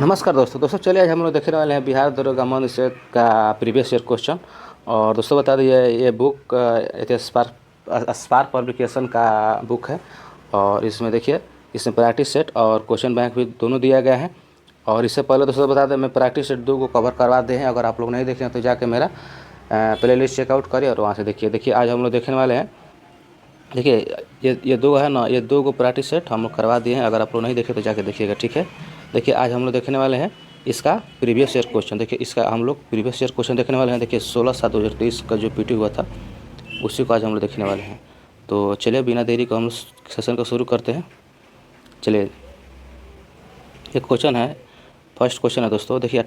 नमस्कार दोस्तों चलिए आज हम लोग देखने वाले हैं बिहार दरोगा मन स्टेट का प्रीवियस ईयर क्वेश्चन। और दोस्तों बता दें ये बुक स्पार्क पब्लिकेशन का बुक है। और इसमें देखिए इसमें प्रैक्टिस सेट और क्वेश्चन बैंक भी दोनों दिया गया है। और इससे पहले दोस्तों बता दें मैं प्रैक्टिस सेट 2 को कवर करवा दे हैं। अगर आप लोग नहीं देखे हैं तो जाके मेरा प्ले लिस्ट चेकआउट करिए और वहाँ से देखिए आज हम लोग देखने वाले हैं। देखिए ये 2 है ना, ये 2 को प्रैक्टिस सेट हम लोग करवा दिए हैं। अगर आप लोग नहीं देखे तो जाके देखिएगा, ठीक है। देखिए आज हम लोग देखने वाले हैं इसका प्रीवियस ईयर क्वेश्चन। देखिए इसका हम लोग प्रीवियस ईयर क्वेश्चन देखने वाले हैं। देखिए 16/7/2023 का जो पीटी हुआ था उसी को आज हम लोग देखने वाले हैं। तो चलिए बिना देरी को हम लोग सेशन को शुरू करते हैं। चलिए एक क्वेश्चन है, फर्स्ट क्वेश्चन है दोस्तों। देखिए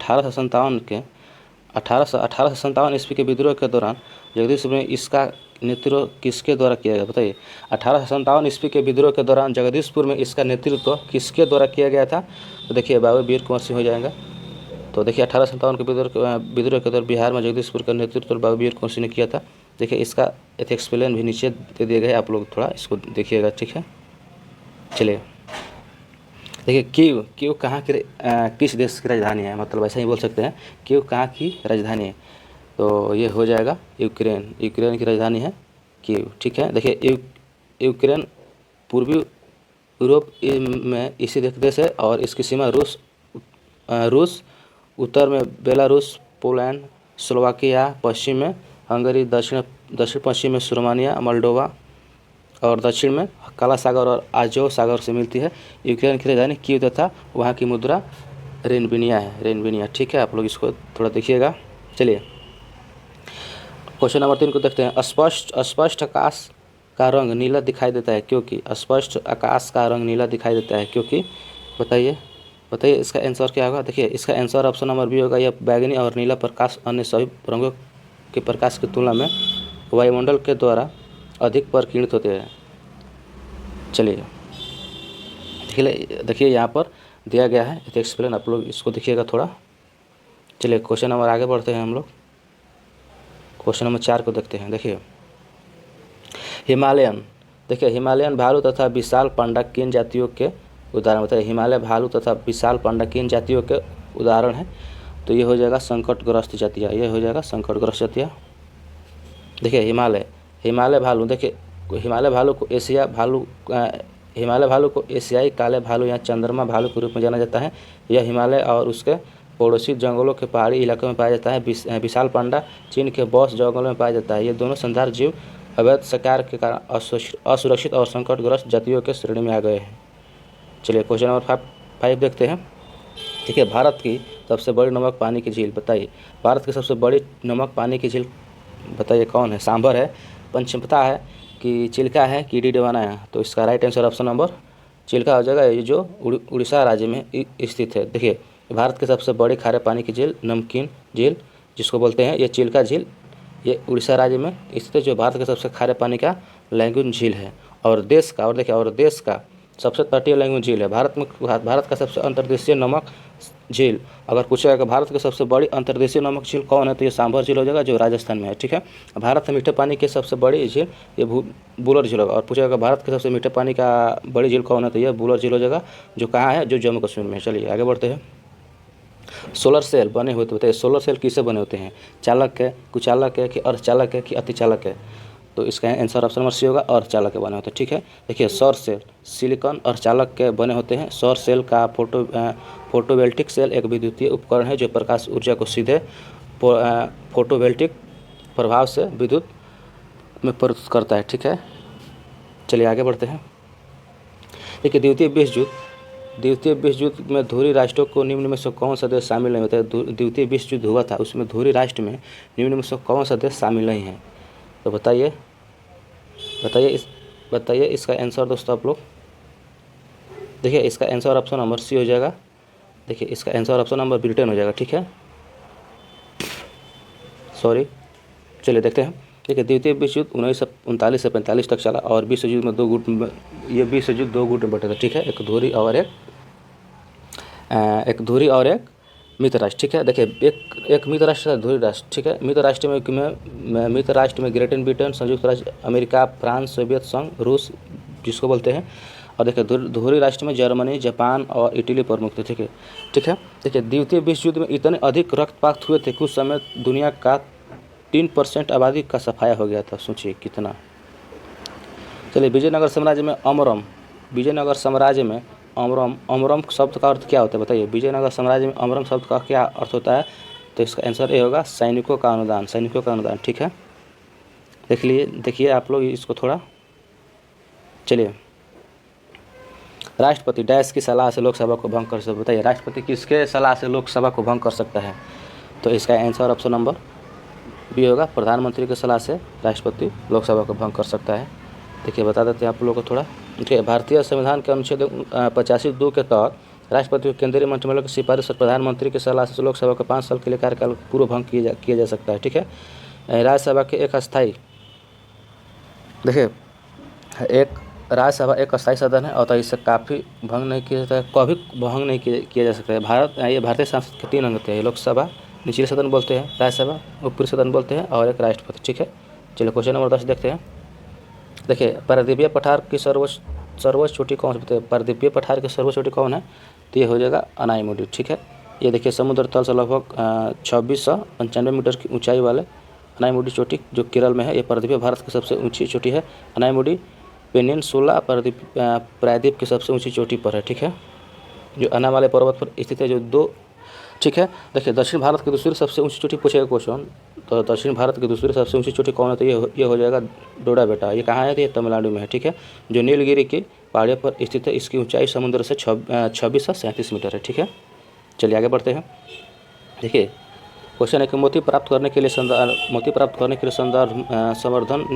1857 ईस्वी के विद्रोह के दौरान जगदीशपुर में इसका नेतृत्व किसके द्वारा किया गया? बताइए 1857 ईस्वी के विद्रोह के दौरान जगदीशपुर में इसका नेतृत्व किसके द्वारा किया गया था? तो देखिए बाबू वीर कुंवर सिंह हो जाएगा। तो देखिए 1857 के विद्रोह के दौरान बिहार में जगदीशपुर का नेतृत्व बाबू वीर कुंवर सिंह ने किया था। देखिए इसका एक एक्सप्लेन भी नीचे दे दिए गए, आप लोग थोड़ा इसको देखिएगा, ठीक है। चलिए देखिए कीव कहाँ की किस देश की राजधानी है? मतलब ऐसा ही बोल सकते हैं, कीव कहाँ की राजधानी है? तो ये हो जाएगा यूक्रेन की राजधानी है कीव, ठीक है। देखिए यूक्रेन पूर्वी यूरोप में इसी देश है और इसकी सीमा रूस, उत्तर में बेलारूस, पोलैंड, स्लोवाकिया, पश्चिम में हंगरी, दक्षिण पश्चिम में रोमानिया, मोल्डोवा और दक्षिण में काला सागर और आजोव सागर से मिलती है। यूक्रेन की राजधानी कीव तथा वहाँ की मुद्रा रेनविनिया है, रेनविनिया, ठीक है। आप लोग इसको थोड़ा देखिएगा। चलिए क्वेश्चन नंबर 3 को देखते हैं। स्पष्ट आकाश का रंग नीला दिखाई देता है क्योंकि? स्पष्ट आकाश का रंग नीला दिखाई देता है क्योंकि? बताइए इसका आंसर क्या होगा? देखिए इसका आंसर ऑप्शन नंबर बी होगा। यह बैगनी और नीला प्रकाश अन्य सभी रंगों के प्रकाश की तुलना में वायुमंडल के द्वारा अधिक परिकीर्णित होते हैं। चलिए देखिए यहाँ पर दिया गया है एक एक्सप्लेन, आप लोग इसको देखिएगा थोड़ा। चलिए क्वेश्चन नंबर आगे बढ़ते हैं हम लोग। क्वेश्चन नंबर 4 को देखते हैं। देखिए हिमालयन भालू तथा विशाल पांडा किन जातियों के उदाहरण? बताइए हिमालय भालू तथा विशाल पांडा किन जातियों के उदाहरण है? तो ये हो जाएगा संकटग्रस्त जातियाँ, ये हो जाएगा संकटग्रस्त जातियाँ। देखिए हिमालय भालू, देखिए हिमालय भालू को एशियाई काले भालू या चंद्रमा भालू के रूप में जाना जाता है। यह हिमालय और उसके पड़ोसी जंगलों के पहाड़ी इलाकों में पाया जाता है। विशाल पांडा चीन के बौद्ध जंगलों में पाया जाता है। ये दोनों संधार जीव अवैध शिकार के कारण असुरक्षित और संकटग्रस्त जातियों के श्रेणी में आ गए हैं। चलिए क्वेश्चन नंबर 5 देखते हैं। ठीक है, भारत की सबसे बड़ी नमक पानी की झील? बताइए भारत की सबसे बड़ी नमक पानी की झील बताइए कौन है? सांभर है, पंचमता है कि चिल्का है कि डीडवाना है? तो इसका right answer option number Chilka हो जाएगा, ये जो उड़ीसा राज्य में स्थित है। देखिए भारत की सबसे बड़ी खारे पानी की झील नमकीन झील जिसको बोलते हैं, ये चिल्का झील, ये उड़ीसा राज्य में स्थित है, जो भारत के सबसे खारे पानी का लैगून झील है। और देश का सबसे तटीय लैगून झील है। भारत का सबसे अंतर्देशीय नमक झील अगर पूछेगा कि भारत की सबसे बड़ी अंतर्देशीय नमक झील कौन है, तो ये सांभर झील हो जाएगा, जो राजस्थान में है। ठीक है, भारत में मीठे पानी की सबसे बड़ी झील ये बुलर झील होगा। और पूछेगा भारत के सबसे मीठे पानी का बड़ी झील कौन है, तो ये बुलर झील हो जाएगा, जो कहाँ है, जो जम्मू कश्मीर में है। चलिए आगे बढ़ते हैं। सोलर सेल बने हुए होते हैं, सोलर सेल किससे बने होते हैं? चालक है, कुचालक है कि अर्धचालक है कि अतिचालक है? तो इसका आंसर ऑप्शन नंबर सी होगा, अर्धचालक के बने होते हैं। ठीक है, देखिए सौर सेल सिलिकॉन अर्धचालक के बने होते हैं। सौर सेल का फोटोवोल्टिक सेल एक विद्युतीय उपकरण है जो प्रकाश ऊर्जा को सीधे फोटोवोल्टिक प्रभाव से विद्युत में परिवर्तित करता है। ठीक है, चलिए आगे बढ़ते हैं। देखिए द्वितीय विश्व युद्ध में धुरी राष्ट्रों को निम्न में से कौन सा देश शामिल नहीं होता है? द्वितीय विश्व युद्ध हुआ था, उसमें धुरी राष्ट्र में निम्न में से कौन सा देश शामिल नहीं है? तो बताइए इसका आंसर दोस्तों आप लोग। देखिए इसका आंसर ऑप्शन नंबर सी हो जाएगा। देखिए इसका आंसर ऑप्शन नंबर ब्रिटेन हो जाएगा। ठीक है, सॉरी, चलिए देखते हैं। देखिए द्वितीय विश्व युद्ध 1939 से 45 तक चला और विश्व युद्ध में 2 गुट में बटे थे। ठीक है, एक धुरी और एक मित्र राष्ट्र। ठीक है, देखिए एक मित्र राष्ट्र है, धुरी राष्ट्र। ठीक है, मित्र राष्ट्र में ग्रेट ब्रिटेन, संयुक्त राज्य अमेरिका, फ्रांस, सोवियत संघ, रूस जिसको बोलते हैं, और देखिए धुरी राष्ट्र में जर्मनी, जापान और इटली प्रमुख थे। ठीक है, ठीक है। देखिए द्वितीय विश्व युद्ध में इतने अधिक रक्तपात हुए थे कुछ समय दुनिया का 3% आबादी का सफाया हो गया था। सोचिए कितना। चलिए विजयनगर साम्राज्य में अमरम, विजयनगर साम्राज्य में अमरम, अमरम शब्द का अर्थ क्या होता है बताइए। विजयनगर साम्राज्य में अमरम शब्द का क्या अर्थ होता है? तो इसका आंसर ये होगा सैनिकों का अनुदान, सैनिकों का अनुदान। ठीक है, देखिए आप लोग इसको थोड़ा। चलिए राष्ट्रपति डैश की सलाह से लोकसभा को भंग कर सकता है। बताइए राष्ट्रपति किसके सलाह से लोकसभा को भंग कर सकता है? तो इसका आंसर ऑप्शन नंबर बी होगा, प्रधानमंत्री की सलाह से राष्ट्रपति लोकसभा को भंग कर सकता है। देखिए बता देते हैं आप लोगों को थोड़ा। देखिए भारतीय संविधान के अनुच्छेद 85(2) के तहत राष्ट्रपति को केंद्रीय मंत्रिमंडल की सिफारिश और प्रधानमंत्री की सलाह से लोकसभा को 5 साल के लिए कार्यकाल पूर्व भंग किया जा सकता है। ठीक है, राज्यसभा के एक अस्थायी, देखिए एक राज्यसभा एक अस्थायी सदन है और तो इससे काफ़ी भंग नहीं किया जाता है, कभी भंग नहीं किया जा सकता है। ये भारतीय संसद के 3 अंग होते हैं, लोकसभा निचले सदन बोलते हैं, राज्यसभा ऊपरी सदन बोलते हैं और एक राष्ट्रपति। ठीक है, चलिए क्वेश्चन नंबर 10 देखते हैं। देखिए पारदीपीय पठार की सर्वोच्च चोटी कौन सी? पारदीपीय पठार की सर्वोच्च चोटी कौन है? तो ये हो जाएगा अनाईमुडी। ठीक है, ये देखिए समुद्र तल से लगभग 2695 मीटर की ऊंचाई वाले अनाईमुडी चोटी जो केरल में है, ये पारदीपीय भारत की सबसे ऊंची चोटी है। अनाईमुडी पेनिनसुला प्रायद्वीप की सबसे ऊंची चोटी पर है। ठीक है, जो अनामालय पर्वत पर स्थित है, जो 2। ठीक है, देखिए दक्षिण भारत की दूसरी सबसे ऊंची चोटी पूछेगा क्वेश्चन, तो दक्षिण भारत की दूसरी सबसे ऊंची चोटी कौन है? तो ये हो जाएगा डोडा बेटा। ये कहाँ है? तो ये तमिलनाडु में है। ठीक है, जो नीलगिरी की पहाड़ियों पर स्थित है, इसकी ऊंचाई समुद्र से 2637 मीटर है। ठीक है, चलिए आगे बढ़ते हैं। देखिए क्वेश्चन है कि मोती प्राप्त करने के लिए संवर्धन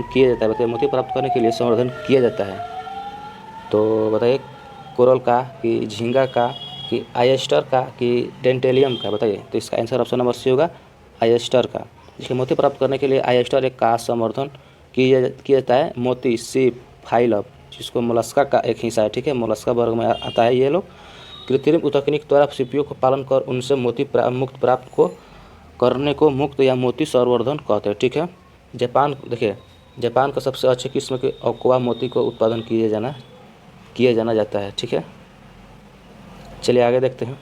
किया जाता है। बताइए मोती प्राप्त करने के लिए संवर्धन किया जाता है तो बताइए कोरल का कि झींगा का कि आयस्टर का कि डेंटेलियम का? बताइए, तो इसका आंसर ऑप्शन नंबर सी होगा आयस्टर का। देखिए मोती प्राप्त करने के लिए आयस्टर एक का संवर्धन किया जाता है। मोती सीप फाइलम जिसको मोलस्का का एक हिस्सा है। ठीक है, मोलस्का वर्ग में आता है ये लोग। कृत्रिम तकनीक द्वारा सीपियों को पालन कर उनसे मोती मुक्त प्राप्त को करने को मुक्त या मोती संवर्धन कहते हैं। ठीक है, जापान, देखिए जापान का सबसे अच्छे किस्म के अक्वा मोती को उत्पादन किया जाना जाता है। ठीक है, चलिए आगे देखते हैं।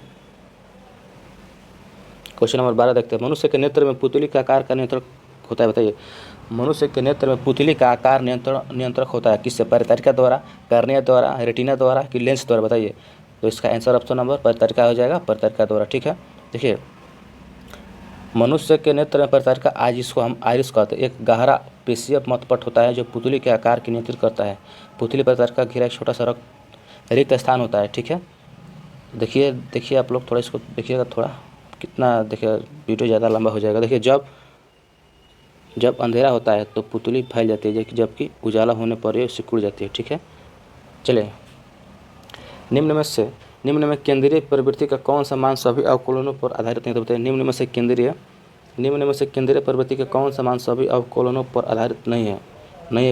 क्वेश्चन नंबर 12 देखते हैं। मनुष्य के नेत्र में पुतली का आकार का नियंत्रक होता है। बताइए मनुष्य के नेत्र में पुतली का आकार नियंत्रक होता है किससे? परितरिका द्वारा, कार्निया द्वारा, रेटिना द्वारा कि लेंस द्वारा? बताइए, तो इसका आंसर ऑप्शन नंबर परितरिका हो जाएगा, परितरिका द्वारा। ठीक है, देखिए मनुष्य के नेत्र में परितरिका, आज जिसको हम आइरिस कहते हैं, एक गहरा पेशीय मतपट होता है जो पुतली के आकार की नियंत्रित करता है। पुतली परितरिका घिरा एक छोटा सा रिक्त स्थान होता है। ठीक है, देखिए आप लोग थोड़ा इसको देखिएगा थोड़ा, कितना देखिए वीडियो ज़्यादा लंबा हो जाएगा। देखिए जब अंधेरा होता है तो पुतली फैल जाती है, जबकि उजाला होने पर ये सिकुड़ जाती है। ठीक है, चलिए निम्न में केंद्रीय प्रवृत्ति का कौन सा मान सभी अवकलनों पर आधारित नहीं? तो बताइए निम्न में से केंद्रीय प्रवृत्ति का कौन सा मान सभी अवकलनों पर आधारित नहीं है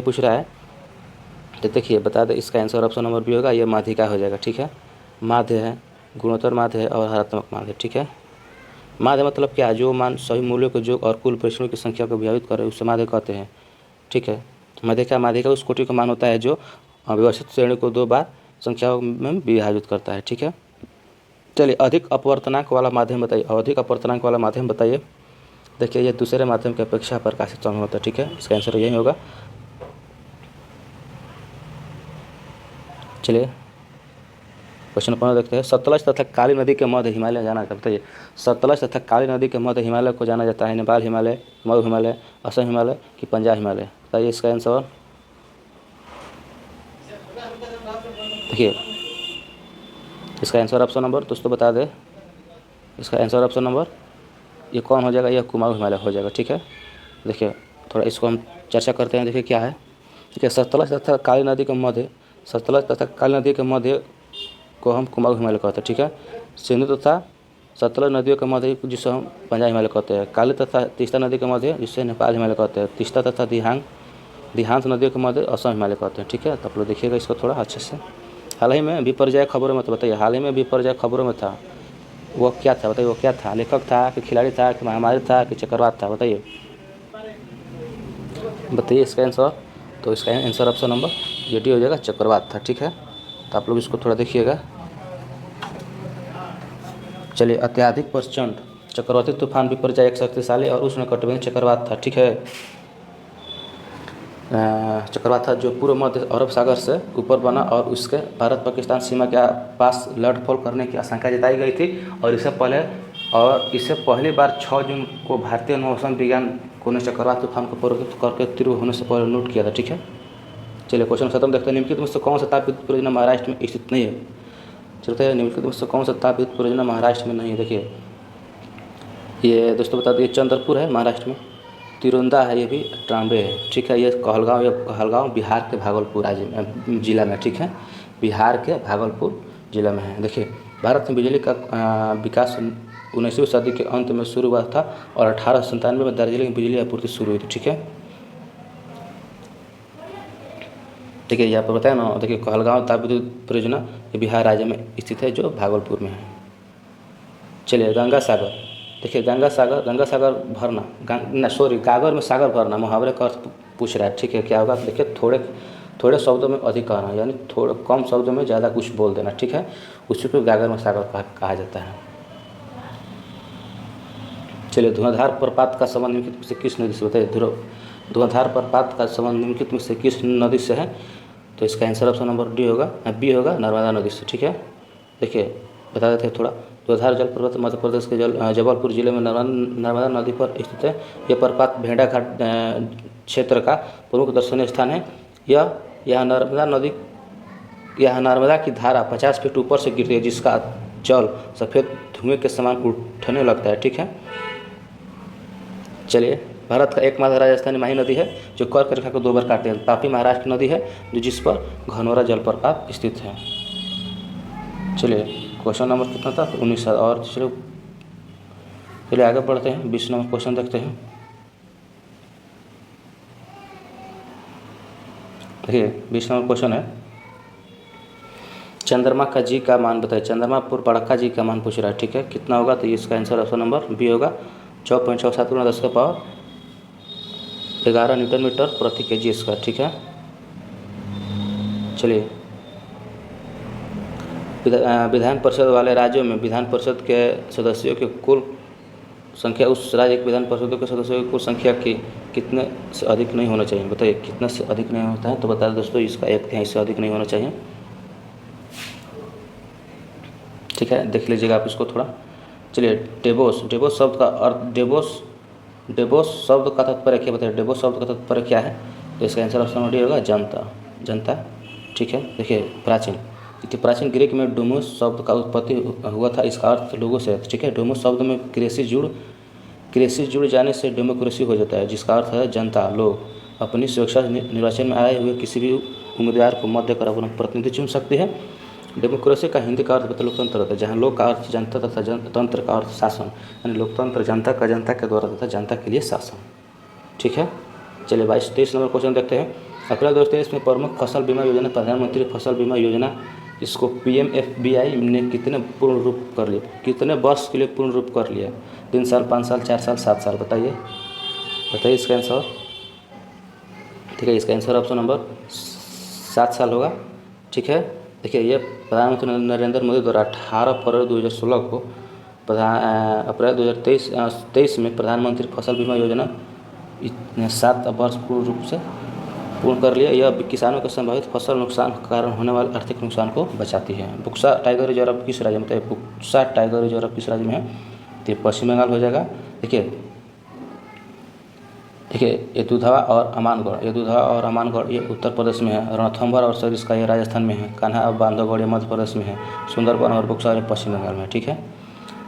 पूछ रहा है। तो देखिए बता दें, इसका आंसर ऑप्शन नंबर बी होगा, ये माध्यिका हो जाएगा। ठीक है, माध्य है, गुणोत्तर माध्य है और हरात्मक माध्य। ठीक है, माध्य मतलब क्या? जो मान सभी मूल्यों के योग और कुल परीक्षणों की संख्या को विभाजित करे उसे माध्य कहते हैं। ठीक है, माध्यिका उस कोटि का मान होता है जो व्यवस्थित श्रेणी को 2 बार संख्याओं में विभाजित करता है। ठीक है, चलिए अधिक अपवर्तनांक वाला माध्यम बताइए। अधिक अपवर्तनांक वाला माध्यम बताइए। देखिए ये दूसरे माध्यम की अपेक्षा प्रकाशित समय होता है। ठीक है, इसका आंसर यही होगा। चलिए क्वेश्चन 15 देखते हैं। सतलज तथा काली नदी के मध्य हिमालय जाना जाता है। बताइए सतलज तथा काली नदी के मध्य हिमालय को जाना जाता है नेपाल हिमालय, मऊ हिमालय, असम हिमालय कि पंजाब हिमालय? बताइए इसका आंसर। देखिए इसका आंसर ऑप्शन नंबर दोस्तों बता दें, इसका आंसर ऑप्शन नंबर ये कौन हो जाएगा? ये कुमाऊं हिमालय हो जाएगा। ठीक है, देखिए थोड़ा इसको हम चर्चा करते हैं। देखिए क्या है, देखिए सतलज तथा काली नदी के मध्य को हम कुमाऊं हिमालय कहते हैं। ठीक है, सिंधु तथा सतलज नदियों के मध्य जिसे हम पंजाब हिमालय कहते हैं। काली तथा तीस्ता नदी के मध्य जिसे नेपाल हिमालय कहते हैं। तीस्ता तथा दिहांत नदियों के मध्य असम हिमालय कहते हैं। ठीक है, तो आप लोग देखिएगा इसको थोड़ा अच्छे से। हाल ही में विपर्जय खबरों में, तो बताइए हाल ही में विपर्जय खबरों में था वो क्या था? बताइए वो क्या था? लेखक था कि खिलाड़ी था कि महामारी था कि चक्रवात था? बताइए इसका आंसर। तो इसका आंसर ऑप्शन नंबर ये डी हो जाएगा, चक्रवात था। ठीक है, तो आप लोग इसको थोड़ा देखिएगा। चलिए, अत्यधिक प्रचंड चक्रवाती तूफान विपर्जय एक शक्तिशाली और उष्णकटिबंधीय चक्रवात था। ठीक है, चक्रवात था जो पूर्व मध्य अरब सागर से ऊपर बना और उसके भारत पाकिस्तान सीमा के पास लैंडफॉल करने की आशंका जताई गई थी। और इससे पहली बार 6 जून को भारतीय मौसम विज्ञान को ने चक्रवात तूफान को परिवर्तित करके तीव्र होने से पहले नोट किया था। ठीक है, चलिए क्वेश्चन खत्म। देखते हैं निम्नलिखित में से कौन सा ताप विद्युत परियोजना महाराष्ट्र में स्थित नहीं है। चलते हैं, निम्नलिखित में से कौन सा ताप विद्युत परियोजना महाराष्ट्र में नहीं है। देखिए, ये दोस्तों बता दें, चंद्रपुर है महाराष्ट्र में, तिरोंदा है, ये भी ट्रांबे है। ठीक है, ये कहलगाँव बिहार के भागलपुर राज्य जिला में। ठीक है, बिहार के भागलपुर जिला में है। देखिए, भारत में बिजली का विकास 19वीं सदी के अंत में शुरू हुआ था और 1897 में दार्जिलिंग में बिजली आपूर्ति शुरू हुई थी। ठीक है, देखिए यहाँ पर बताया ना। देखिए, कहलगाँव ताप विद्युत परियोजना ये बिहार राज्य में स्थित है, जो भागलपुर में है। चलिए, गंगा सागर। देखिए, गंगा सागर भरना, गागर में सागर भरना मुहावरे का अर्थ पूछ रहा है। ठीक है, क्या होगा? देखिए, थोड़े शब्दों में अधिक कहना, यानी थोड़े कम शब्दों में ज़्यादा कुछ बोल देना। ठीक है, उसी को गागर में सागर कहा जाता है। चलिए, धुआंधार प्रपात का संबंध निम्नलिखित में से किस नदी से? बताइए, धुआंधार प्रपात का संबंध निम्नलिखित में से किस नदी से है? तो इसका आंसर ऑप्शन नंबर बी होगा, नर्मदा नदी से। ठीक है, देखिए बता देते हैं थोड़ा। धुआंधार जलप्रपात मध्य प्रदेश के जबलपुर जिले में नर्मदा नदी पर स्थित है। यह प्रपात भेड़ा घाट क्षेत्र का प्रमुख दर्शनीय स्थान है। यह नर्मदा की धारा 50 फीट ऊपर से गिरती है, जिसका जल सफ़ेद धुएं के समान उठने लगता है। ठीक है, चलिए, भारत का एकमात्र राजस्थानी माही नदी है जो कर्क रेखा को 2 बार काटती है। तापी महाराष्ट्र नदी है जो जिस पर घनौरा जलप्रपात स्थित है। चलिए, क्वेश्चन नंबर कितना था? 19। और चलिए आगे बढ़ते हैं, 20 नंबर क्वेश्चन देखते हैं। देखिए, 20 नंबर क्वेश्चन है, चंद्रमा का जी का मान बताइए। चंद्रमा पर बड़का जी का मान पूछ रहा है। ठीक है, कितना होगा? तो इसका आंसर ऑप्शन नंबर बी होगा, 6.67 × 10⁻11 न्यूटन मीटर प्रति kg इसका। ठीक है, चलिए, विधान परिषद वाले राज्यों में विधान परिषद के सदस्यों की कुल संख्या उस राज्य के विधान परिषदों के सदस्यों की कुल संख्या की कितने से अधिक नहीं होना चाहिए? बताइए, कितने से अधिक नहीं होता है? तो बता दें दोस्तों, इसका 1/3 से अधिक नहीं होना चाहिए। ठीक है, देख लीजिएगा आप इसको थोड़ा। चलिए, डेबोस शब्द का अर्थ, डेबोस शब्द का तात्पर्य क्या? बताइए, डेबोस शब्द का तात्पर्य क्या है? तो इसका आंसर ऑप्शन डी होगा, जनता। ठीक है, देखिए, प्राचीन ग्रीक में डोमोस शब्द का उत्पत्ति हुआ था। इसका अर्थ लोगों से। ठीक है, डोमोस शब्द में क्रेसी जुड़ जाने से डेमोक्रेसी हो जाता है, जिसका अर्थ है जनता। लोग अपनी स्वेच्छा निर्वाचन में आए हुए किसी भी उम्मीदवार को मत देकर अपना प्रतिनिधि चुन सकते हैं। डेमोक्रेसी का हिंदी का अर्थ बता लोकतंत्र होता है, जहाँ लोक का अर्थ जनता तथा तंत्र का अर्थ शासन, यानी लोकतंत्र जनता के द्वारा तथा जनता के लिए शासन। ठीक है, चलिए 23 नंबर क्वेश्चन देखते हैं। अप्रैल 2023 में प्रमुख फसल बीमा योजना, प्रधानमंत्री फसल बीमा योजना, इसको PMFBI ने कितने पूर्ण रूप कर लिया? कितने वर्ष के लिए पूर्ण रूप कर लिया? 3 साल, 5 साल, 4 साल, 7 साल? बताइए इसका आंसर। ठीक है, इसका आंसर ऑप्शन नंबर 7 साल होगा। ठीक है, देखिए, ये प्रधानमंत्री नरेंद्र मोदी द्वारा 18 फरवरी 2016 को अप्रैल 2023 में प्रधानमंत्री फसल बीमा योजना 7 वर्ष पूर्ण रूप से पूर्ण कर लिया। यह किसानों के संभावित फसल नुकसान के कारण होने वाले आर्थिक नुकसान को बचाती है। बुक्सा टाइगर रिजर्व किस राज्य में? बताइए, बुक्सा टाइगर रिजर्व किस राज्य में है? तो ये पश्चिम बंगाल हो जाएगा। देखिए, ये दुधवा और अमानगढ़ ये उत्तर प्रदेश में है। रणथंभौर और सरिस्का ये राजस्थान में है। कान्हा और बांधवगढ़ ये मध्य प्रदेश में है। सुंदरबन और बुक्सर ये पश्चिम बंगाल में है। ठीक है,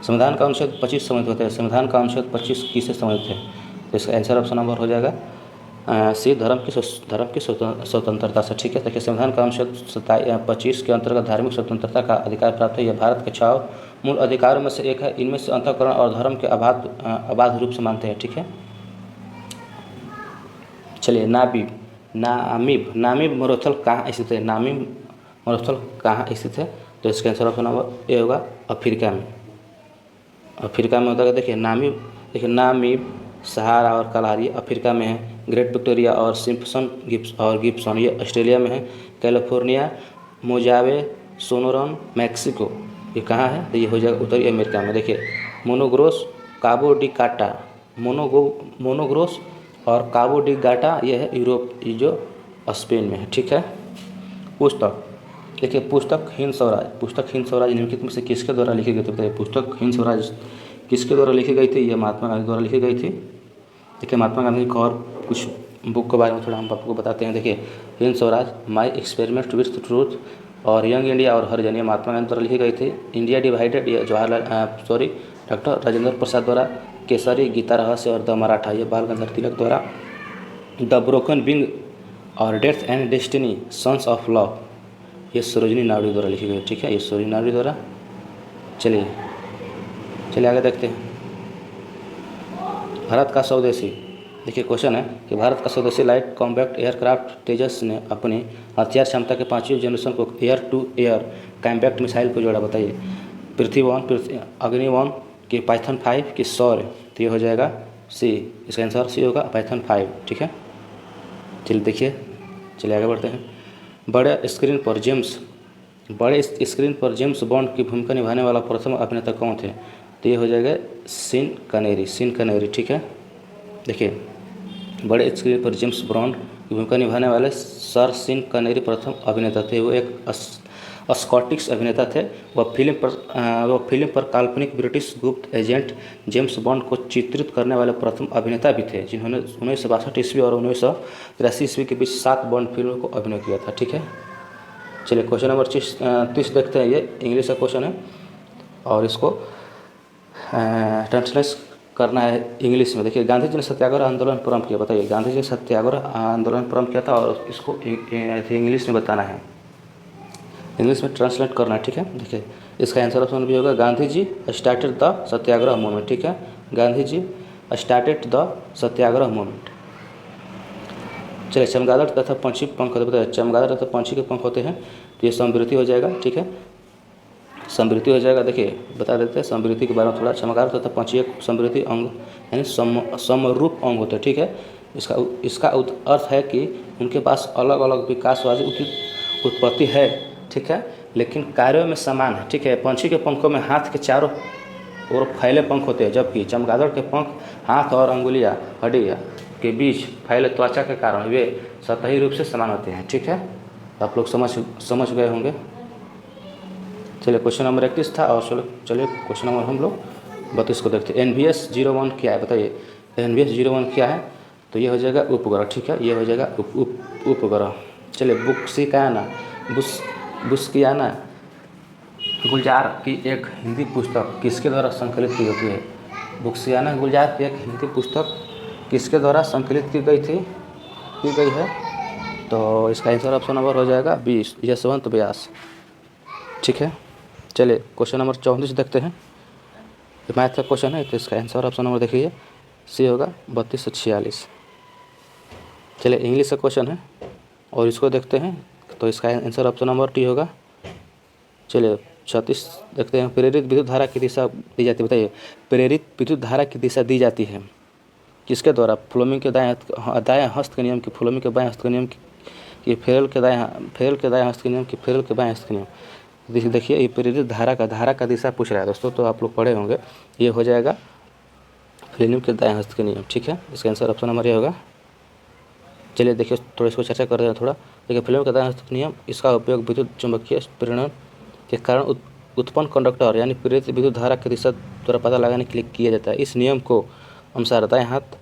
संविधान का अनुच्छेद 25 संबंधित होते हैं। संविधान का अनुच्छेद 25 किससे संबंधित है? तो इसका आंसर ऑप्शन नंबर हो जाएगा सी, धर्म की स्वतंत्रता से। ठीक है, देखिए, संविधान का अनुच्छेद 25 के अंतर्गत धार्मिक स्वतंत्रता का अधिकार प्राप्त है। यह भारत के 6 मूल अधिकारों में से एक है। इनमें से अंतःकरण और धर्म के अबाध रूप से मानते हैं। ठीक है, चलिए, नामीब मरुस्थल कहाँ स्थित है? नामीब मरुस्थल कहाँ स्थित है? तो इसका आंसर ऑप्शन नंबर ए होगा, अफ्रीका में होता है। देखिए, नामीब, सहारा और कलारी अफ्रीका में है। ग्रेट विक्टोरिया और सिम्पसन गिब्सन ये ऑस्ट्रेलिया में है। कैलिफोर्निया मोजावे सोनोरन मैक्सिको, ये कहाँ है? तो ये हो जाएगा उत्तरी अमेरिका में। देखिए मोनोग्रोस काबो डी काटा, मोनोग्रोस और काबो डी गाटा ये है यूरोप, ये जो स्पेन में है। ठीक है। पुस्तक देखिए, पुस्तक हिंद स्वराज, पुस्तक हिंद स्वराज निम्नलिखित में से किसके द्वारा लिखी गई थी? बताइए पुस्तक हिंद स्वराज किसके द्वारा लिखी गई थी? ये महात्मा गांधी द्वारा लिखी गई थी। देखिए महात्मा गांधी की और कुछ बुक के बारे में थोड़ा हम आपको बताते हैं। देखिए Hind Swaraj, my experiment with truth और यंग इंडिया और हरिजन, ये महात्मा गांधी द्वारा लिखी गई थी। इंडिया डिवाइडेड, ये डॉक्टर राजेंद्र प्रसाद द्वारा। केसरी, गीता रहस्य और द मराठा, ये बाल गंगाधर तिलक द्वारा। द ब्रोकन विंग और death and destiny, sons of love, ये सरोजिनी नायडू द्वारा लिखी गई। ठीक है, ये सरोजिनी नायडू द्वारा। चलिए आगे देखते हैं। भारत का स्वदेशी, देखिए क्वेश्चन है कि भारत का स्वदेशी लाइट कॉम्बैक्ट एयरक्राफ्ट तेजस ने अपनी हथियार क्षमता के 5वीं जनरेशन को air to air combat missile को जोड़ा। बताइए पृथ्वी अग्नि-1 की पाइथन 5 की सौर्य, तो ये हो जाएगा सी, इसका आंसर सी होगा पाइथन 5। ठीक है, चलिए आगे बढ़ते हैं। बड़े स्क्रीन पर जेम्स बॉन्ड की भूमिका निभाने वाला प्रथम अभिनेता कौन थे? तो ये हो जाएगा सीन कनेरी। ठीक है, देखिए बड़े स्क्रीन पर जेम्स बॉन्ड की भूमिका निभाने वाले सर सीन कनेरी प्रथम अभिनेता थे। वो एक स्कॉटिश अभिनेता थे। वह फिल्म पर काल्पनिक ब्रिटिश गुप्त एजेंट जेम्स बॉन्ड को चित्रित करने वाले प्रथम अभिनेता भी थे, जिन्होंने 1962 ईस्वी और 1983 ईस्वी के बीच 7 बॉन्ड फिल्मों को अभिनय किया था। ठीक है, चलिए क्वेश्चन नंबर 30 देखते हैं। ये इंग्लिश का क्वेश्चन है और इसको ट्रांसलेट करना है इंग्लिश में। देखिए गांधी जी ने सत्याग्रह आंदोलन प्रारंभ किया। बताइए गांधी जी ने सत्याग्रह आंदोलन प्रारंभ किया था और इसको इंग्लिश में बताना है, इंग्लिश में ट्रांसलेट करना है। ठीक है, देखिए इसका आंसर ऑप्शन भी होगा Gandhi ji started the Satyagraha movement. ठीक है, Gandhi ji started the Satyagraha movement. चलिए चमगादड़ तथा पंछी पंख होते, बताइए चमगादड़ तथा पंछी के पंख होते हैं, तो ये समृद्धि हो जाएगा। ठीक है, समृद्धि हो जाएगा। देखिए बता देते हैं समृद्धि के बारे में थोड़ा। चमगादड़ तथा पंछी एक समृद्धि अंग यानी समरूप अंग होते हैं। ठीक है, इसका अर्थ है कि उनके पास अलग अलग विकासवादी उत्पत्ति है। ठीक है, लेकिन कार्यों में समान है। ठीक है, पंछी के पंखों में हाथ के चारों ओर फैले पंख होते हैं, जबकि चमगादड़ के पंख हाथ और अंगुलियां हड्डियां के बीच फैले त्वचा के कारण वे सतही रूप से समान होते हैं। ठीक है, आप लोग समझ गए होंगे। चलिए क्वेश्चन नंबर 31 था और चलिए क्वेश्चन नंबर हम लोग 32 को देखते हैं। NVS 01 क्या है? बताइए NVS 01 क्या है? तो ये हो जाएगा उपग्रह। ठीक है, ये हो जाएगा उपग्रह। चलिए बुस्कियाना गुलजार की एक हिंदी पुस्तक किसके द्वारा संकलित की गई है? बुस्कियाना गुलजार की एक हिंदी पुस्तक किसके द्वारा संकलित की गई है? तो इसका आंसर ऑप्शन नंबर हो जाएगा 20, यशवंत व्यास। ठीक है, चलिए क्वेश्चन नंबर 34 देखते हैं। मैथ का क्वेश्चन है, तो इसका आंसर ऑप्शन नंबर देखिए सी होगा 32 से 46। चलिए इंग्लिश का क्वेश्चन है और इसको देखते हैं, तो इसका आंसर ऑप्शन नंबर टी होगा। चलिए 36 देखते हैं। प्रेरित विद्युत धारा की दिशा दी जाती है। बताइए प्रेरित विद्युत धारा की दिशा दी जाती है किसके द्वारा? फ्लोमिंग के दाएं हस्त के नियम की, फ्लोमिंग के बाएं हस्त के नियम की, फेरेल के दाएं हस्त के नियम की, फेरेल के बाएं हस्त के नियम। देखिए ये प्रेरित धारा का दिशा पूछ रहा है दोस्तों, तो आप लोग पढ़े होंगे। ये हो जाएगा फ्लोमिंग के दाएं हस्त के नियम। ठीक है, इसका आंसर ऑप्शन नंबर ये होगा। चलिए देखिए थोड़ा इसको चर्चा कर रहे हैं थोड़ा। देखिए फ्लोमिंग के दाएं हस्त के नियम, इसका उपयोग विद्युत चुंबकीय प्रेरण के कारण उत्पन्न कंडक्टर यानी प्रेरित विद्युत धारा की दिशा द्वारा पता लगाने के लिए किया जाता है। इस नियम को अनुसार दाएं हाथ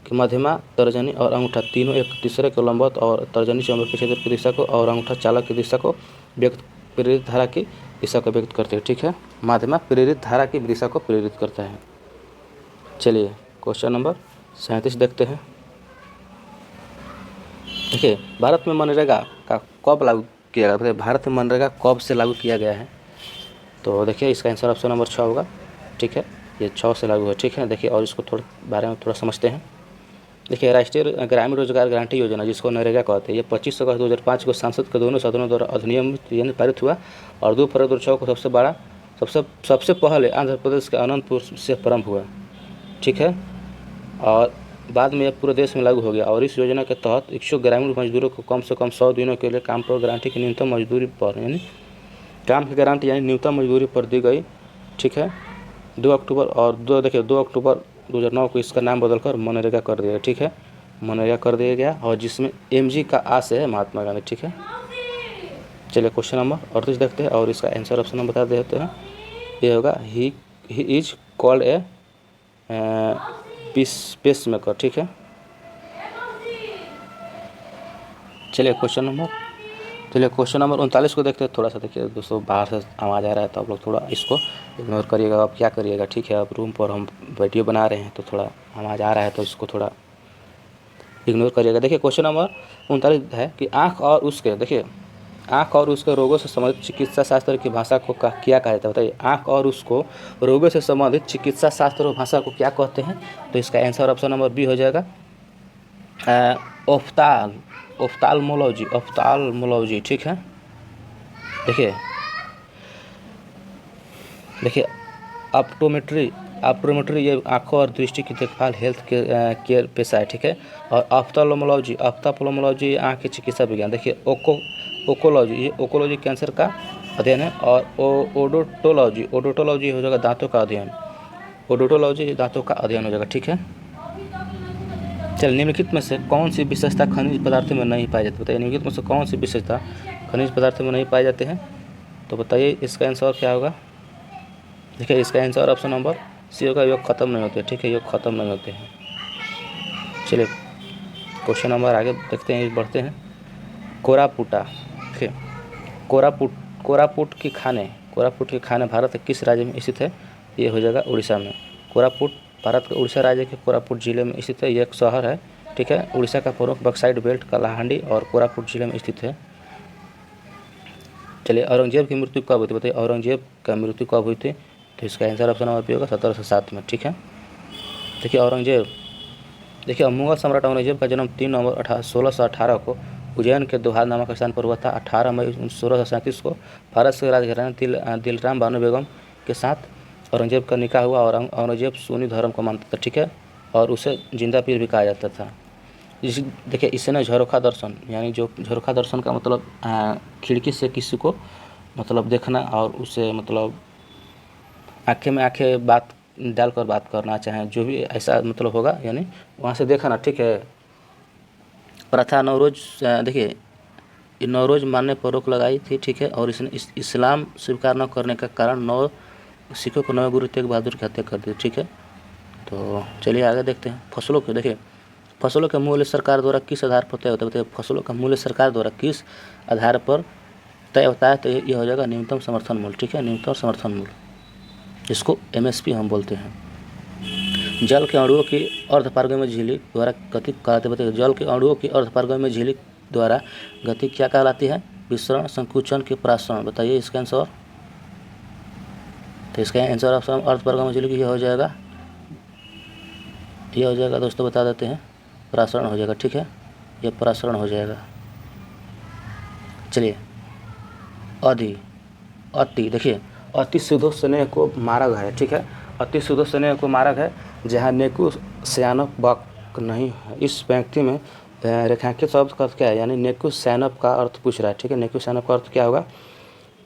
की मध्यमा, तर्जनी और अंगूठा तीनों एक दूसरे के लंबवत और तर्जनी चुंबकीय क्षेत्र की दिशा को और अंगूठा चालक की दिशा को प्रेरित धारा की दिशा को व्यक्त करते हैं। ठीक है, मध्यमा प्रेरित धारा की दिशा को प्रेरित करता है। चलिए क्वेश्चन नंबर 37 देखते हैं। देखिए भारत में मनरेगा का कब लागू किया गया? भारत में मनरेगा कब से लागू किया गया है? तो देखिए इसका आंसर ऑप्शन नंबर 6 होगा। ठीक है, ये 6 से लागू है। ठीक है, देखिए और इसको थोड़ा बारे में थोड़ा समझते हैं। देखिए राष्ट्रीय ग्रामीण रोजगार गारंटी योजना, जिसको नरेगा कहते हैं, ये 25 अगस्त 2005 को संसद के दोनों सदनों द्वारा अधिनियम यानी पारित हुआ और 2 फरवरी 2006 को सबसे पहले आंध्र प्रदेश के अनंतपुर से प्रारंभ हुआ। ठीक है, और बाद में यह पूरे देश में लागू हो गया और इस योजना के तहत इच्छुक ग्रामीण मजदूरों को कम से कम 100 दिनों के लिए काम पर गारंटी की न्यूनतम मजदूरी पर यानी काम की गारंटी यानी न्यूनतम मजदूरी पर दी गई। ठीक है, 2 अक्टूबर और 2 अक्टूबर 2009 को इसका नाम बदलकर मनरेगा कर दिया गया। ठीक है, मनरेगा कर दिया गया और जिसमें MG का आ से है महात्मा गांधी। ठीक है, चलिए क्वेश्चन नंबर 38 देखते हैं और इसका आंसर ऑप्शन हम बता देते हैं। ये होगा ही is called a pacemaker. ठीक है, चलिए क्वेश्चन नंबर 39 को देखते हैं। थोड़ा सा देखिए दोस्तों, बाहर से आवाज़ आ रहा है तो आप लोग थोड़ा इसको इग्नोर करिएगा। आप क्या करिएगा, ठीक है, अब रूम पर हम वीडियो बना रहे हैं तो थोड़ा आवाज़ आ रहा है तो इसको थोड़ा इग्नोर करिएगा। देखिए क्वेश्चन नंबर 39 है कि आँख और उसके रोगों से संबंधित चिकित्सा शास्त्र की भाषा को क्या कहा जाता है? बताइए, आँख और उसको रोगों से संबंधित चिकित्सा शास्त्र और भाषा को क्या कहते हैं? तो इसका आंसर ऑप्शन नंबर बी हो जाएगा ऑफ्थाल्मोलॉजी। ठीक है, देखिए ऑप्टोमेट्री ये आँखों और दृष्टि की देखभाल हेल्थ केयर पेशा है। ठीक है, और ऑफ्थाल्मोलॉजी आँख की चिकित्सा विज्ञान। देखिए ओकोलॉजी कैंसर का अध्ययन है और ओडोटोलॉजी हो जाएगा दांतों का अध्ययन। ओडोटोलॉजी दांतों का अध्ययन हो जाएगा। ठीक है, चलिए निम्नलिखित में से कौन सी विशेषता खनिज पदार्थों में नहीं पाई जाती? बताइए, निम्नलिखित में से कौन सी विशेषता खनिज पदार्थों में नहीं पाए जाते हैं? तो बताइए इसका आंसर क्या होगा। देखिए इसका आंसर ऑप्शन नंबर सी होगा, योग खत्म नहीं होते। ठीक है, योग खत्म नहीं होते हैं। चलिए क्वेश्चन नंबर आगे देखते हैं, बढ़ते हैं। कोरापुटा। ठीक है, कोरापुट के खाने भारत के किस राज्य में स्थित है? ये हो जाएगा उड़ीसा में। कोरापुट भारत के उड़ीसा राज्य के कोरापुट जिले में स्थित है। यह एक शहर है। ठीक है, उड़ीसा का प्रमुख बक्साइड बेल्ट कलाहांडी और कोरापुट जिले में स्थित है। चलिए औरंगजेब की मृत्यु कब हुई थी? बताइए औरंगजेब का मृत्यु कब हुई थी? तो इसका आंसर ऑप्शन नंबर बी होगा 1707 में। ठीक है, देखिए मुगल सम्राट औरंगजेब का जन्म 3 नवंबर 1618 को उज्जैन के दोहार नामक स्थान पर हुआ था। 18 मई 1637 को भारत से राजघराने दिलराम बानो बेगम के साथ औरंगजेब का निकाह हुआ और औरंगजेब सुन्नी धर्म को मानता था। ठीक है, और उसे जिंदा पीर भी कहा जाता था। देखिए इससे ना झरोखा दर्शन, यानी जो झरोखा दर्शन का मतलब खिड़की से किसी को मतलब देखना और उसे मतलब आंखें में आंखें बात डालकर बात करना, चाहे जो भी ऐसा मतलब होगा, यानी वहाँ से देखा ना। ठीक है, प्रथा नौरोज। देखिए नौरोज मानने पर रोक लगाई थी। ठीक है, और इसने इस्लाम स्वीकार न करने का कारण 9 सिखों को 9 गुरु तेग बहादुर की हत्या कर दी। ठीक है, तो चलिए आगे देखते हैं। फसलों के मूल्य सरकार द्वारा किस आधार पर तय होता है? बताइए फसलों का मूल्य सरकार द्वारा किस आधार पर तय होता है? तो ये हो जाएगा न्यूनतम समर्थन मूल्य। ठीक है, न्यूनतम समर्थन मूल्य, जिसको MSP हम बोलते हैं। जल के अणुओं की अर्धपारगम्य झिल्ली द्वारा गति कहलाती है। बताइए जल के अणुओं की अर्धपारगम्य झिल्ली द्वारा गति क्या कहलाती है? विसरण, संकुचन के प्रासरण। बताइए इसका आंसर। तो इसका आंसर ऑप्शन अर्धपारगम्य झिल्ली की यह हो जाएगा दोस्तों, बता देते हैं, प्रासरण हो जाएगा। ठीक है, यह प्रासरण हो जाएगा। चलिए अति। देखिए अति शुद्धो स्नेह को मार्ग है। ठीक है, अति शुद्धो स्नेह को मार्ग है जहाँ नेकु सयानप वाक नहीं है। इस पंक्ति में रेखांकित शब्द का अर्थ क्या है? यानी नेकु सैनप का अर्थ पूछ रहा है। ठीक है, नेकु सैनप का अर्थ क्या होगा?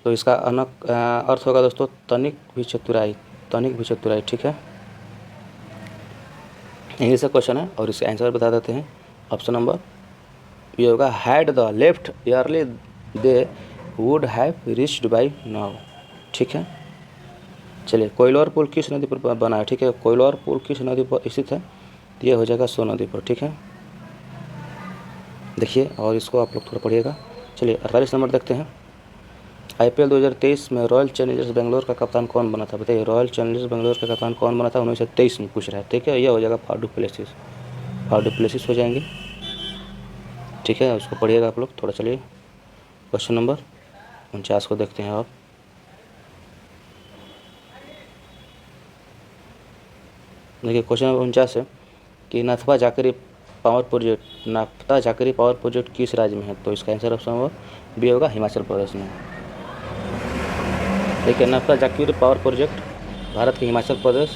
तो इसका अर्थ होगा दोस्तों तनिक भी चतुराई। ठीक है, इंग्लिश का क्वेश्चन है और इसका आंसर बता देते हैं। ऑप्शन नंबर ये होगा had the left yearly they would have reached by now. ठीक है, चलिए कोइलवर पुल किस नदी पर बना है? ठीक है, कोइलवर पुल किस नदी पर स्थित है? ये हो जाएगा सोन नदी पर। ठीक है, देखिए और इसको आप लोग थोड़ा पढ़िएगा। चलिए 48 नंबर देखते हैं। IPL 2023 में रॉयल चैलेंजर्स बेंगलोर का कप्तान कौन बना था? बताइए रॉयल चैलेंजर्स बेंगलोर का कप्तान कौन बना था? 1923 में पूछ रहा है। ठीक है, यह हो जाएगा फाफ डू प्लेसिस हो जाएंगे। ठीक है, उसको पढ़िएगा आप लोग थोड़ा। चलिए क्वेश्चन नंबर 49 को देखते हैं आप। देखिए क्वेश्चन नंबर 49 है कि नाथपा जाकरी पावर प्रोजेक्ट किस राज्य में है? तो इसका आंसर ऑप्शन नंबर बी होगा हिमाचल प्रदेश में। देखिए नाथपा जाकरी पावर प्रोजेक्ट भारत के हिमाचल प्रदेश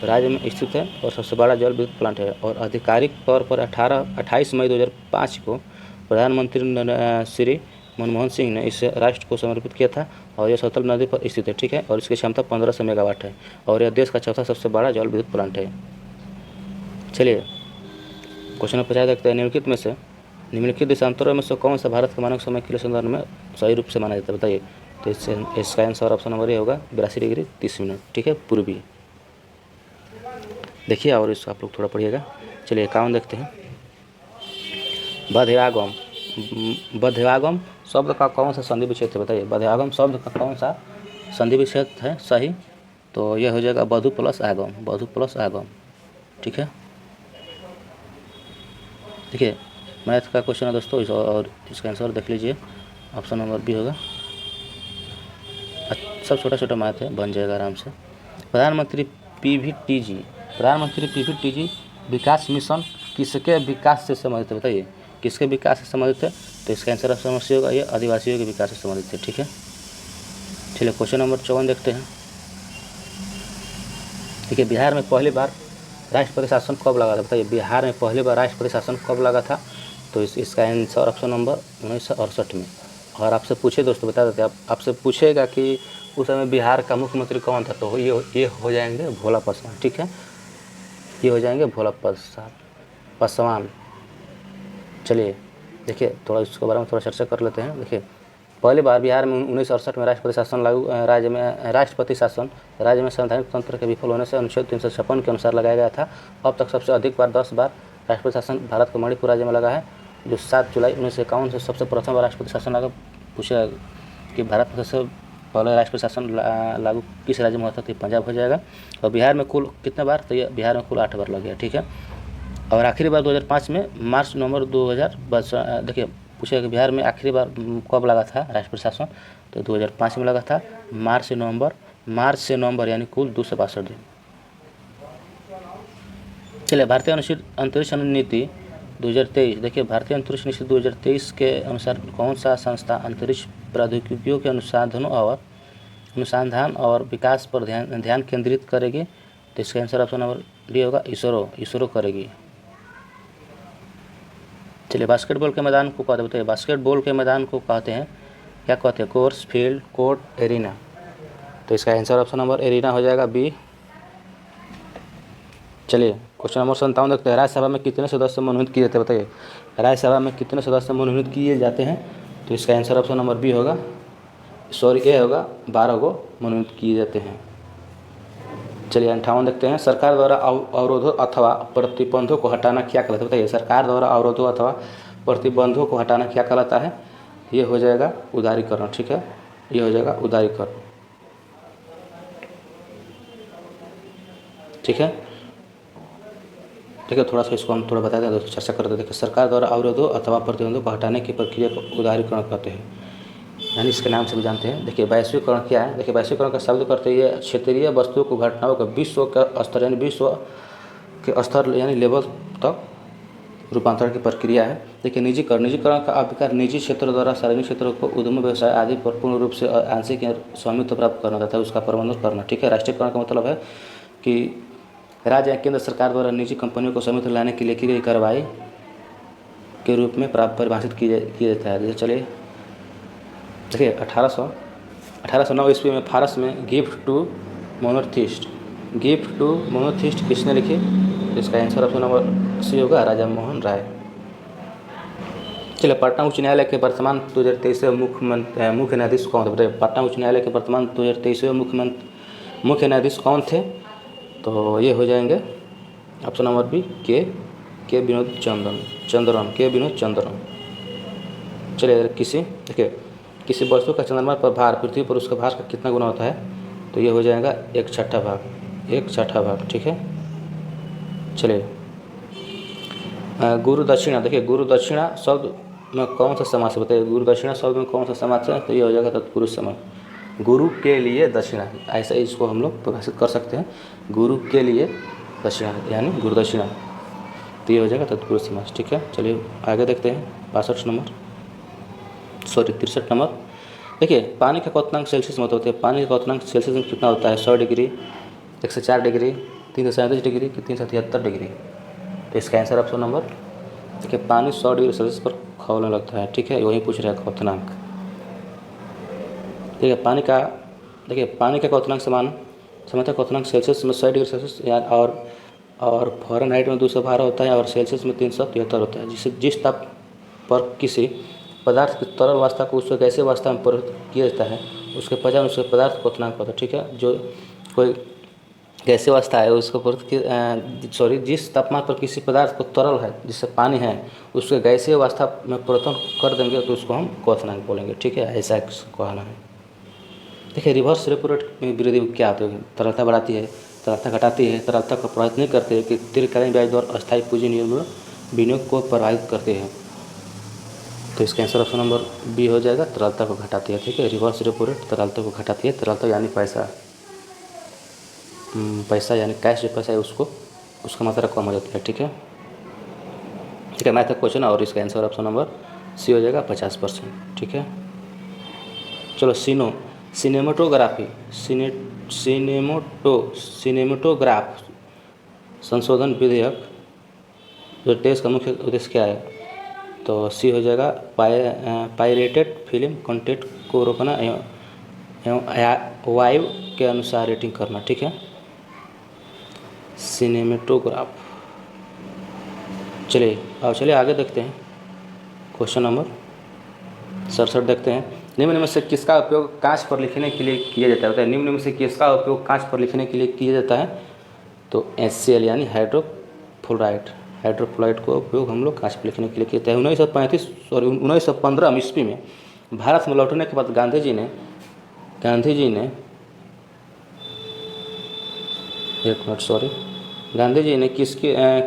राज्य में स्थित है और सबसे बड़ा जल विद्युत प्लांट है और आधिकारिक तौर पर 28 मई 2005 को प्रधानमंत्री श्री मनमोहन सिंह ने इसे राष्ट्र को समर्पित किया था और यह सतलज नदी पर स्थित है, ठीक है। और इसकी क्षमता 1500 मेगावाट है और यह देश का चौथा सबसे बड़ा जल विद्युत प्लांट है। चलिए क्वेश्चन नंबर 50 देखते हैं। निम्नलिखित देशांतरों में से कौन सा भारत के मानक समय के लिए संदर्भ में सही रूप से माना जाता है, बताइए। तो इसका आंसर ऑप्शन नंबर ए होगा 82 डिग्री 30 मिनट, ठीक है, पूर्वी। देखिए और इसको आप लोग थोड़ा पढ़िएगा। चलिए 51 देखते हैं। बध्यवागम शब्द का कौन सा संधि विच्छेद है, बताइए। बध्यवागम शब्द का कौन सा संधि विच्छेद है सही, तो यह हो जाएगा बधु प्लस आगम, ठीक है। देखिए मैथ का क्वेश्चन है दोस्तों और इसका आंसर देख लीजिए, ऑप्शन नंबर बी होगा। सब छोटा छोटा मैथ है, बन जाएगा आराम से। प्रधानमंत्री पीवीटीजी विकास मिशन किसके विकास से संबंधित है, बताइए। किसके विकास से संबंधित है, तो इसका आंसर ऑप्शन सी होगा, ये आदिवासियों के विकास से संबंधित है, ठीक है। चलिए क्वेश्चन नंबर 54 देखते हैं। देखिए बिहार में पहली बार राष्ट्रपति शासन कब लगा था, बताइए। बिहार में पहली बार राष्ट्रपति शासन कब लगा था, तो इसका आंसर ऑप्शन नंबर 1968 में। और आपसे पूछे दोस्तों, बता देते हैं, आपसे पूछेगा कि उस समय बिहार का मुख्यमंत्री कौन था, तो ये हो जाएंगे भोला पासवान, ठीक है। ये हो जाएंगे भोला पासवान। चलिए देखिए थोड़ा इसके बारे में थोड़ा चर्चा कर लेते हैं। देखिए पहली बार बिहार में 1968 में राष्ट्रपति शासन लागू राष्ट्रपति शासन राज्य में संवैधानिक तंत्र के विफल होने से अनुच्छेद 356 के अनुसार लगाया गया था। अब तक सबसे अधिक बार 10 बार राष्ट्रपति शासन भारत के मणिपुर राज्य में लगा है, जो 7 जुलाई 1951 से सबसे प्रथम बार राष्ट्रपति शासन लागू। पूछा कि भारत में सबसे पहले राष्ट्रपति शासन लागू किस राज्य में हुआ था, तो पंजाब हो जाएगा। और बिहार में कुल कितने बार, तो ये बिहार में कुल 8 बार लग गया, ठीक है। और आखिरी बार 2005 में मार्च नवंबर 2000। देखिए पूछेगा कि बिहार में आखिरी बार कब लगा था राष्ट्रपति शासन, तो 2005 में लगा था, मार्च से नवंबर यानी कुल 262 दिन। चलिए भारतीय अंतरिक्ष नीति 2023। देखिए भारतीय अंतरिक्ष नीति 2023 के अनुसार कौन सा संस्था अंतरिक्ष प्रौद्योगिकियों के अनुसंधान और विकास पर ध्यान केंद्रित करेगी, तो इसका आंसर ऑप्शन नंबर डी होगा, इसरो करेगी। चलिए बास्केटबॉल के मैदान को कहते बताइए। बास्केटबॉल के मैदान को कहते हैं, क्या कहते हैं, कोर्स, फील्ड, कोर्ट, एरिना, तो इसका आंसर ऑप्शन नंबर एरिना हो जाएगा, बी। चलिए क्वेश्चन नंबर 57 देखते हैं। राज्यसभा में कितने सदस्य मनोनीत किए जाते हैं, बताइए। राज्यसभा में कितने सदस्य मनोनीत किए जाते हैं, तो इसका आंसर ऑप्शन नंबर बी होगा, ए होगा, 12 को मनोनीत किए जाते हैं। चलिए 58 देखते हैं। सरकार द्वारा अवरोधों अथवा प्रतिबंधों को हटाना क्या कहलाता है, बताइए। सरकार द्वारा अवरोधों अथवा प्रतिबंधों को हटाना क्या कहलाता है, ये हो जाएगा उदारीकरण, ठीक है। ये हो जाएगा उदारीकरण, ठीक है। देखिए थोड़ा सा इसको हम थोड़ा बता दें, दोस्तों चर्चा करते हैं। देखिए सरकार द्वारा अवरोधों अथवा प्रतिबंधों को हटाने की प्रक्रिया को उदारीकरण कहते हैं, यानी इसके नाम से भी जानते हैं। देखिए वैश्वीकरण क्या है, देखिए वैश्वीकरण का शब्द करते हैं क्षेत्रीय वस्तुओं को घटनाओं का विश्व का स्तर यानी विश्व के स्तर यानी लेवल तक रूपांतरण की प्रक्रिया है। देखिए निजीकरण का आविष्कार निजी क्षेत्रों द्वारा सार्वजनिक क्षेत्रों को उद्यम व्यवसाय आदि पर पूर्ण रूप से आंशिक स्वामित्व प्राप्त करना तथा उसका प्रबंधन करना, ठीक है। राष्ट्रीयकरण का मतलब है कि राज्य या केंद्र सरकार द्वारा निजी कंपनियों को स्वामित्व लाने के लिए की गई कार्रवाई के रूप में परिभाषित किया जाता है। जैसे चलिए देखिए 1809 ईस्वी में फारस में गिफ्ट टू मोनोथिस्ट किसने लिखी, इसका आंसर ऑप्शन नंबर सी होगा, राजा मोहन राय। चलिए पटना उच्च न्यायालय के वर्तमान 2023 मुख्य न्यायाधीश कौन थे, पटना उच्च न्यायालय के वर्तमान 2023 मुख्य न्यायाधीश कौन थे, तो ये हो जाएंगे ऑप्शन नंबर बी, के विनोद चंद्रन। चलिए किसी वस्तु का चंद्रमा पर भार पृथ्वी पर उसके भार का कितना गुना होता है, तो ये हो जाएगा 1/6 भाग, ठीक है। चलिए गुरु दक्षिणा। देखिए गुरु दक्षिणा शब्द में कौन सा समास है, बताइए। गुरु दक्षिणा शब्द में कौन सा समास है, तो ये हो जाएगा तत्पुरुष समास। गुरु के लिए दक्षिणा, ऐसा इसको हम लोग प्रकाशित कर सकते हैं, गुरु के लिए दक्षिणा यानी गुरु दक्षिणा, तो ये हो जाएगा तत्पुरुष समास, ठीक है। चलिए आगे देखते हैं 63 नंबर। देखिए पानी का क्वथनांक सेल्सियस में होता है, पानी का क्वथनांक सेल्सियस में कितना होता है, 100 डिग्री, 104 डिग्री, 337 डिग्री कि 373 डिग्री। तो इसका आंसर ऑप्शन नंबर देखिए, पानी 100 डिग्री सेल्सियस पर खौलने लगता है। ठीक है, वही पूछ रहा है क्वथनांक। ठीक है, पानी का देखिए, पानी का क्वथनांक समानता क्वथनांक सेल्सियस में 100 डिग्री सेल्सियस या और फ़ारेनहाइट में 212 होता है और सेल्सियस में 373 होता है। जिस ताप पर किसी पदार्थ की तरल अवस्था को उसके गैसीय अवस्था में परिवर्तित किया जाता है उसके पहचान उसके पदार्थ क्वथनांक होता है। ठीक है, जो कोई गैसीय अवस्था है उसको जिस तापमान पर किसी पदार्थ को तरल है जिससे पानी है उसके गैसीय अवस्था में परिवर्तन कर देंगे तो उसको हम क्वथनांक बोलेंगे। ठीक है, ऐसा कहना है। देखिए, रिवर्स रेपो रेट में वृद्धि क्या होती है? तरलता बढ़ाती है, तरलता घटाती है, तरलता को प्रभावित नहीं करती है कि दीर्घकालीन ब्याज दर अस्थायी पूंजी विनियोग को प्रभावित करती है। तो इसका आंसर ऑप्शन नंबर बी हो जाएगा, तरलता को घटाती है। ठीक है, रिवर्स रेपो रेट तरलता को घटाती है। तरलता यानी पैसा यानी कैश जो पैसा है उसका मात्रा कम हो जाती है। ठीक है, मैथ का क्वेश्चन और इसका आंसर ऑप्शन नंबर सी हो जाएगा 50%। ठीक है, चलो सिनेमेटोग्राफी सिनेमेटोग्राफ संशोधन विधेयक जो देश का मुख्य उद्देश्य क्या है? तो सी हो जाएगा, पायरेटेड फिल्म कंटेंट को रोकना एवं वायु के अनुसार रेटिंग करना। ठीक है, सिनेमेटोग्राफ। चलिए आगे देखते हैं। क्वेश्चन नंबर 67 देखते हैं। निम्न में से किसका उपयोग कांच पर लिखने के लिए किया जाता है? निम्न में से किसका उपयोग कांच पर लिखने के लिए किया जाता है? तो HCl यानी हाइड्रोफ्लोराइड को उपयोग हम लोग कांच पर लिखने के लिए किया जाता है। 1915 ईस्वी में भारत में लौटने के बाद गांधी जी ने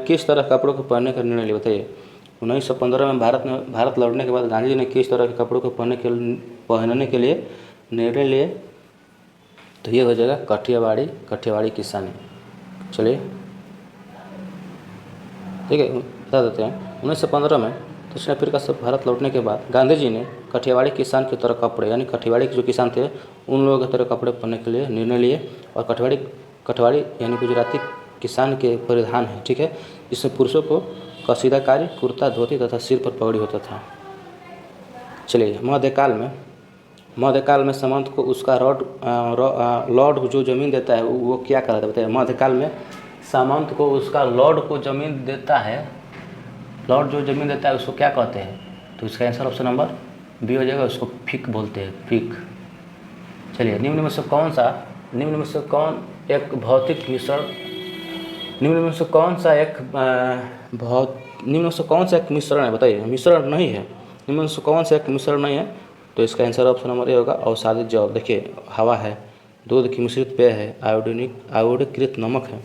किस तरह कपड़ों को पहनने का निर्णय लिया? बताइए। 1915 में भारत लौटने के बाद गांधी जी ने किस तरह के कपड़ों को पहनने के लिए निर्णय लिए? तो ये हो जाएगा कठियावाड़ी किसानी। चलिए ठीक है, बता देते हैं। 1915 में दक्षिण अफ्रीका से भारत लौटने के बाद गांधी जी ने कठियावाड़ी किसान की तरह कपड़े यानी कठियावाड़ी के जो किसान थे उन लोगों की तरह कपड़े पहनने के लिए निर्णय लिए। और कठियावाड़ी यानी गुजराती किसान के परिधान है। ठीक है, जिसमें पुरुषों को कसीदाकारी, कुर्ता, धोती तथा सिर पर पगड़ी होता था। चलिए, मध्यकाल में सामंत को उसका लॉर्ड जो जमीन देता है वो क्या कहलाता है? बताइए। मध्यकाल में सामंत को उसका लॉर्ड जो जमीन देता है उसको क्या कहते हैं? तो इसका आंसर ऑप्शन नंबर बी हो जाएगा, उसको फिक बोलते हैं, फिक। चलिए, निम्न में से कौन सा एक मिश्रण है? बताइए। मिश्रण नहीं है, निम्न में से कौन सा एक मिश्रण नहीं है? तो इसका आंसर ऑप्शन नंबर ए होगा, अवसादित जौ। देखिए, हवा है, दूध की मिश्रित पेय है, आयोडीकृत नमक है।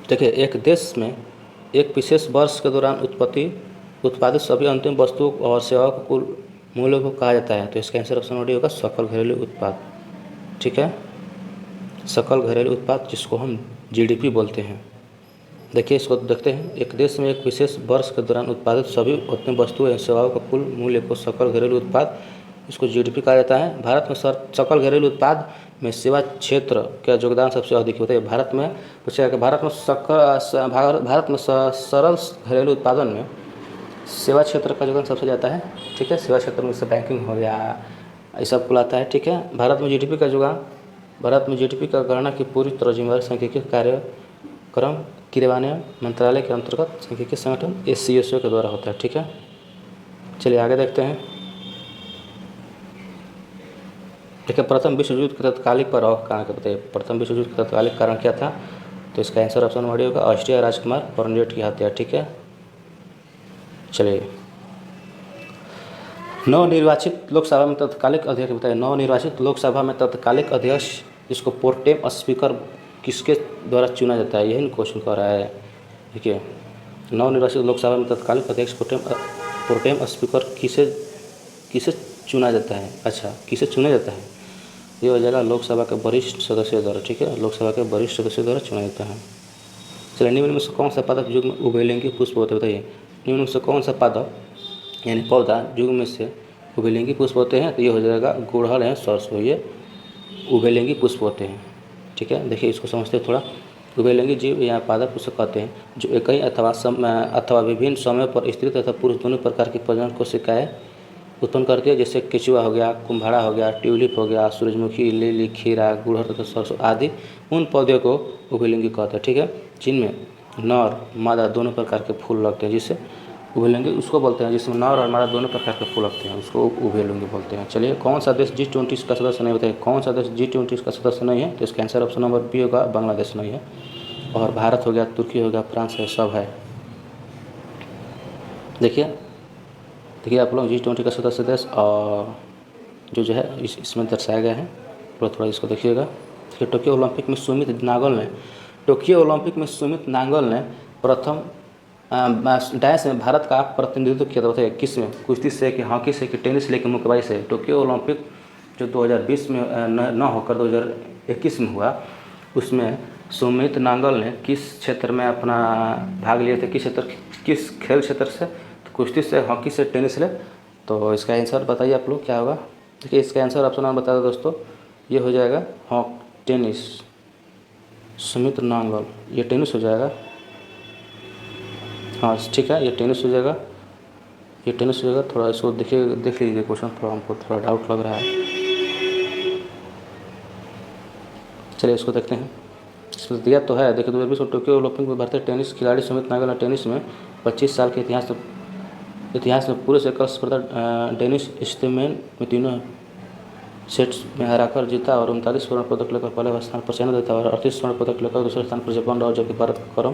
देखिए, एक देश में एक विशेष वर्ष के दौरान उत्पादित सभी अंतिम वस्तुओं और सेवाओं के कुल मूल्य को कहा जाता है। तो इसका आंसर ऑप्शन नंबर डी होगा, सकल घरेलू उत्पाद। ठीक है, सकल घरेलू उत्पाद जिसको हम GDP बोलते हैं। देखिए, इसको देखते हैं। एक देश में एक विशेष वर्ष के दौरान उत्पादित सभी अंतिम वस्तुओं एवं सेवाओं का कुल मूल्य को सकल घरेलू उत्पाद इसको GDP कहा जाता है। भारत में सकल घरेलू उत्पाद में सेवा क्षेत्र का योगदान सबसे अधिक होता है। भारत में सरल घरेलू उत्पादन में सेवा क्षेत्र का योगदान सबसे ज़्यादा है। ठीक है, सेवा क्षेत्र में जैसे बैंकिंग हो गया, ये सब कुल आता है। ठीक है, भारत में GDP का गणना की पूरी तरह जिम्मेदारी सांख्यिकी कार्यक्रम क्रियान्वयन मंत्रालय के अंतर्गत सांख्यिकी संगठन SCSO के द्वारा होता है। ठीक है, चलिए आगे देखते हैं। देखिए, प्रथम विश्व युद्ध के तत्कालिक प्रभाव कारण क्या बताइए? प्रथम विश्व युद्ध का तत्कालिक कारण क्या था? तो इसका आंसर ऑप्शन नंबर डी होगा, ऑस्ट्रिया राजकुमार बर्नजेट की हत्या। ठीक है, चलिए, नवनिर्वाचित लोकसभा में तत्कालिक अध्यक्ष बताइए। नवनिर्वाचित लोकसभा में तत्कालिक अध्यक्ष जिसको प्रोटेम स्पीकर किसके द्वारा चुना जाता है? यही क्वेश्चन कर रहा है। देखिए, नवनिर्वाचित लोकसभा में तत्कालिक अध्यक्ष प्रोटेम स्पीकर किसे चुना जाता है? अच्छा, किसे चुना जाता है? ये हो जाएगा लोकसभा के वरिष्ठ सदस्य द्वारा। ठीक है, लोकसभा के वरिष्ठ सदस्य द्वारा चुना जाता है। चलिए, निम्न में से कौन सा पादप युग में उभयलिंगी पुष्प होते हैं? बताइए। निम्न में से कौन सा पादप यानी पौधा युग में से उभयलिंगी पुष्प होते हैं? तो ये हो जाएगा गुड़हल है, सरसों। ये उभयलिंगी पुष्प होते हैं। ठीक है, देखिए इसको समझते हैं थोड़ा। उभयलिंगी जीव या पादप उसे कहते हैं जो एक ही अथवा विभिन्न समयों पर स्त्री तथा पुरुष दोनों प्रकार की प्रजनन कोशिकाएं उत्पन्न करती है, जैसे केचुआ हो गया, कुम्हाड़ा हो गया, ट्यूलिप हो गया, सूरजमुखी, लिली, खीरा, गुड़हल तथा सरसों आदि उन पौधों को उभयलिंगी कहते हैं। ठीक है, जिनमें नर मादा दोनों प्रकार के फूल लगते हैं, जिससे उभयलिंगी उसको बोलते हैं जिसमें नर और मादा दोनों प्रकार के फूल लगते हैं, उसको उभयलिंगी बोलते हैं। चलिए, कौन सा देश G20 का सदस्य नहीं, बताइए कौन सा देश G20 का सदस्य नहीं है? तो इसका आंसर ऑप्शन नंबर बी होगा, बांग्लादेश नहीं है। और भारत हो गया, तुर्की हो गया, फ्रांस है, सब है। देखिए आप लोग G20 का सदस्य देश और जो है इसमें दर्शाया गया है, थोड़ा इसको देखिएगा। देखिए, टोक्यो ओलंपिक में सुमित नागल ने प्रथम डायस में भारत का प्रतिनिधित्व किया था। बताइए किस में? कुश्ती से, कि हॉकी से, कि टेनिस से, कि मुक्केबाजी से? टोक्यो ओलंपिक जो 2020 में न होकर 2021 में हुआ, उसमें सुमित नागल ने किस क्षेत्र में अपना भाग लिए थे? किस खेल क्षेत्र से? तो कुश्ती से, हॉकी से, टेनिस से। तो इसका आंसर बताइए आप लोग क्या होगा? देखिए इसका आंसर ऑप्शन नंबर बता दो दोस्तों, ये हो जाएगा टेनिस। सुमित नागल, ये टेनिस हो जाएगा। हाँ ठीक है, ये टेनिस हो जाएगा, थोड़ा इसको देख लीजिए क्वेश्चन, थोड़ा हमको थोड़ा डाउट लग रहा है। चलिए इसको देखते हैं, इसमें दिया तो है। देखिए 2020 में टोक्यो ओलंपिक में भारतीय टेनिस खिलाड़ी सुमित नागल ने टेनिस में 25 साल के इतिहास में पूरे सकल स्पर्धा डेनिस स्टेनमेन में तीनों सेट्स में हराकर जीता और 39 स्वर्ण पदक लेकर पहले स्थान पर चयन देता और 38 स्वर्ण पदक लेकर दूसरे स्थान पर जापान रहा, जबकि भारत का क्रम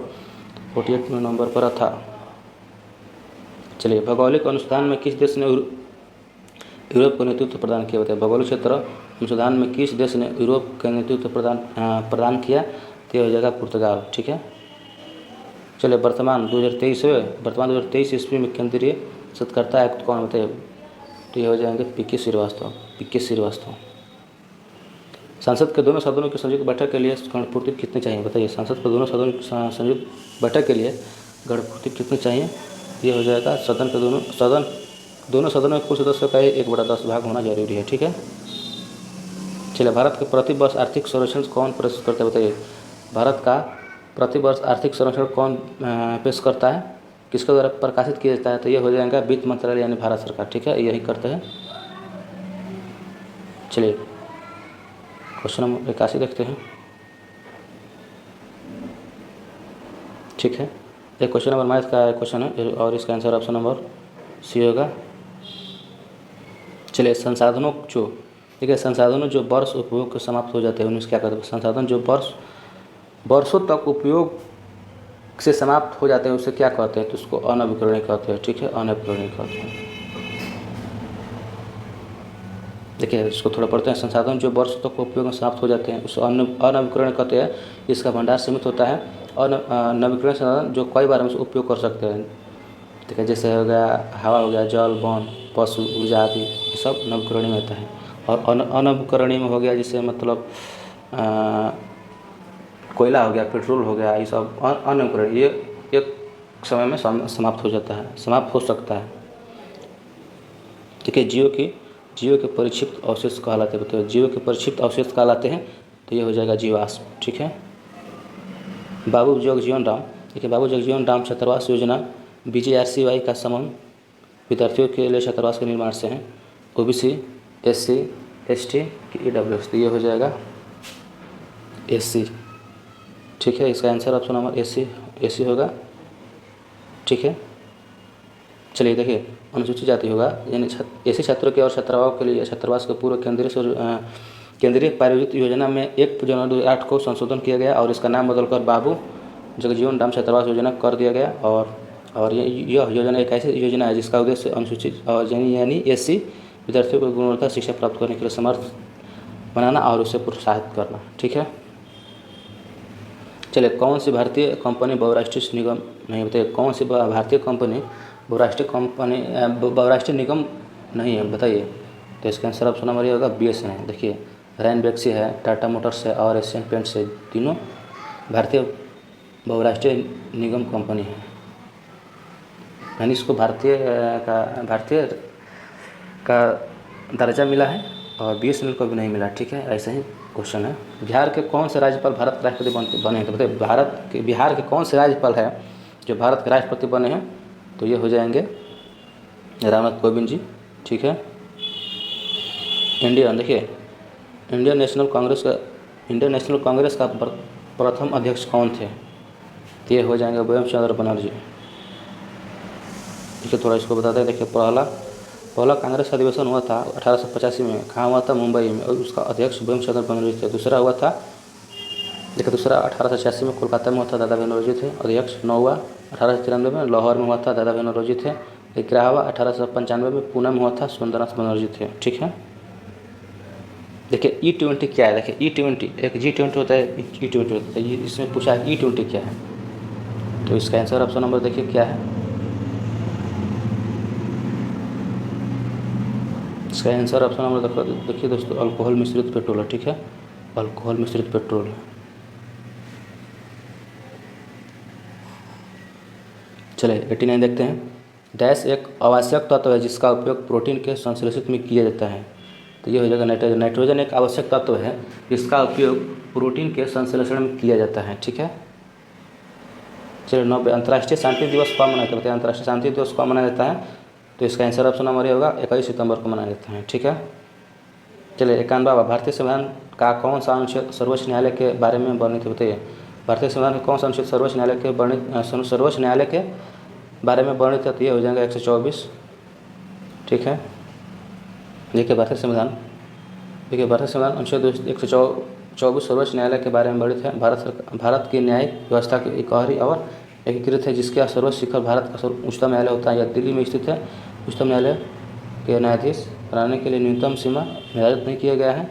48 नंबर पर था। चलिए, भौगोलिक अनुसंधान में किस देश ने यूरोप को नेतृत्व प्रदान किया? बताइए, भौगोलिक क्षेत्र अनुसंधान में किस देश ने यूरोप का नेतृत्व प्रदान किया? तो यह हो जाएगा पुर्तगाल। ठीक है, चलिए, वर्तमान 2023 ईस्वी में केंद्रीय शोधकर्ता आयुक्त कौन? बताइए, तो ये हो जाएंगे पीके श्रीवास्तव। संसद के दोनों सदनों की संयुक्त बैठक के लिए गणपूर्ति कितनी चाहिए? बताइए, संसद के दोनों सदनों की संयुक्त बैठक के लिए गणपूर्ति कितनी चाहिए? ये हो जाएगा दोनों सदनों में कुल सदस्यों का 1/10 भाग होना जरूरी है। ठीक है, चलिए, भारत के प्रति वर्ष आर्थिक सर्वेक्षण कौन प्रस्तुत करता है? बताइए, भारत का प्रति वर्ष आर्थिक सर्वेक्षण कौन पेश करता है, किसके द्वारा प्रकाशित किया जाता है? तो ये हो जाएगा वित्त मंत्रालय यानी भारत सरकार। ठीक है, यही करते हैं। चलिए क्वेश्चन नंबर 81 देखते हैं। ठीक है, ये क्वेश्चन नंबर मैथ का क्वेश्चन है और इसका आंसर ऑप्शन नंबर सी होगा। चलिए, संसाधनों जो वर्ष उपयोग के समाप्त हो जाते हैं उन्हें क्या कहते हैं? संसाधन जो वर्षों तक उपयोग से समाप्त हो जाते हैं उसे क्या कहते हैं? तो उसको अनवीकरणीय कहते हैं। ठीक है, अनवीकरणीय कहते हैं। देखिए इसको थोड़ा पढ़ते हैं। संसाधन जो वर्षों तक उपयोग में समाप्त हो जाते हैं उसे अनवीकरणीय कहते हैं। इसका भंडार सीमित होता है। और नवीकरणीय संसाधन जो कई बार हम उपयोग कर सकते हैं, ठीक है, जैसे हो गया हवा, हो गया जल, वन, पशु, ऊर्जा आदि, ये सब नवीकरणीय में होता है। और अनवीकरणीय में हो गया जैसे मतलब कोयला हो गया, पेट्रोल हो गया, ये सब अनवीकरणीय, ये एक समय में समाप्त हो सकता है। देखिए, जीवों के परिक्षिप्त अवशेष कहलाते हैं। बताइए, जीवों के परिक्षिप्त अवशेष कहलाते हैं, तो ये हो जाएगा जीवाश्म। ठीक है, बाबू जगजीवन राम, देखिए बाबू जगजीवन राम छात्रावास योजना BJRCY का संबंध विद्यार्थियों के लिए छात्रावास के निर्माण से है। OBC, SC, ST की EWS, तो ये हो जाएगा SC। ठीक है, इसका आंसर ऑप्शन नंबर SC होगा। ठीक है, चलिए देखिए, अनुसूचित जाति होगा यानी ऐसे छात्रों के और छात्राओं के लिए छात्रावास के पूर्व केंद्रीय प्रायोजित योजना में 1 जनवरी 2008 को संशोधन किया गया और इसका नाम बदलकर बाबू जगजीवन राम छात्रावास योजना कर दिया गया। और यह योजना एक ऐसी योजना है जिसका उद्देश्य अनुसूचित और यानी SC विद्यार्थियों को गुणवत्ता शिक्षा प्राप्त करने के लिए समर्थ बनाना और उसे प्रोत्साहित करना। ठीक है, चलिए, कौन सी भारतीय कंपनी बहुराष्ट्रीय निगम नहीं? बताइए, कौन सी भारतीय कंपनी बहुराष्ट्रीय निगम नहीं है? बताइए, तो इसका आंसर ऑप्शन नंबर ये होगा BSNL। देखिए, रैनबैक्सी है, टाटा मोटर्स है और एशियन पेंट्स है, तीनों भारतीय बहुराष्ट्रीय निगम कंपनी है, यानी इसको भारतीय का दर्जा मिला है और BSNL को भी नहीं मिला। ठीक है, ऐसे ही क्वेश्चन है। बिहार के कौन से राज्यपाल भारत के राष्ट्रपति बने हैं? तो बताइए बिहार के कौन से राज्यपाल है जो भारत के राष्ट्रपति बने हैं? तो ये हो जाएंगे रामनाथ कोविंद जी। ठीक है। देखिए इंडियन नेशनल कांग्रेस का प्रथम अध्यक्ष कौन थे? तो ये हो जाएंगे व्योम चंद्र बनर्जी। देखिए थोड़ा इसको बताते हैं। देखिए पहला कांग्रेस अधिवेशन हुआ था 1885 में। कहाँ हुआ था? मुंबई में, और उसका अध्यक्ष व्योम चंद्र बनर्जी थे। दूसरा हुआ था, देखिए दूसरा 1886 में कोलकाता में हुआ था, दादा भाई नौरोजी थे अध्यक्ष। 9वां 1893 में लाहौर में हुआ था, दादा भाई नौरोजी थे। 11वां 1895 में पुणे में हुआ था, सुंदरनाथ बनर्जी थे। ठीक है। देखिए E20 क्या है? देखिए E20 एक G20 होता है, E20 होता है। ये इसमें पूछा है E20 क्या है, तो इसका आंसर ऑप्शन नंबर देखिए क्या है। इसका आंसर ऑप्शन नंबर देखिए दोस्तों, अल्कोहल मिश्रित पेट्रोल है। ठीक है, अल्कोहल मिश्रित पेट्रोल है। चलिए 89 देखते हैं। डैश एक आवश्यक तत्व है जिसका उपयोग प्रोटीन के संश्लेषित में किया जाता है। तो ये हो जाएगा नाइट्रोजन। नाइट्रोजन एक आवश्यक तत्व है जिसका उपयोग प्रोटीन के संश्लेषण में किया जाता है। ठीक है। चलिए 90 अंतर्राष्ट्रीय शांति दिवस कब मनाया जाता है? अंतर्राष्ट्रीय शांति दिवस कब मनाया जाता है? तो इसका आंसर ऑप्शन नंबर ये होगा 21 सितंबर को मनाया जाता है। ठीक है। चलिए 91 भारतीय संविधान का कौन सा अनुच्छेद सर्वोच्च न्यायालय के बारे में वर्णित है? बताइए भारतीय संविधान का कौन सा अनुच्छेद सर्वोच्च न्यायालय के बारे में वर्णित है? तो ये हो जाएगा 124। ठीक है। देखिए भारतीय संविधान अनुच्छेद 124 सर्वोच्च न्यायालय के बारे में वर्णित है। भारत की न्यायिक व्यवस्था की इकहरी और एकीकृत है, जिसका सर्वोच्च शिखर भारत का उच्चतम न्यायालय होता है। यह दिल्ली में स्थित है। उच्चतम न्यायालय के न्यायाधीश बनाने के लिए न्यूनतम सीमा निर्धारित नहीं किया गया है,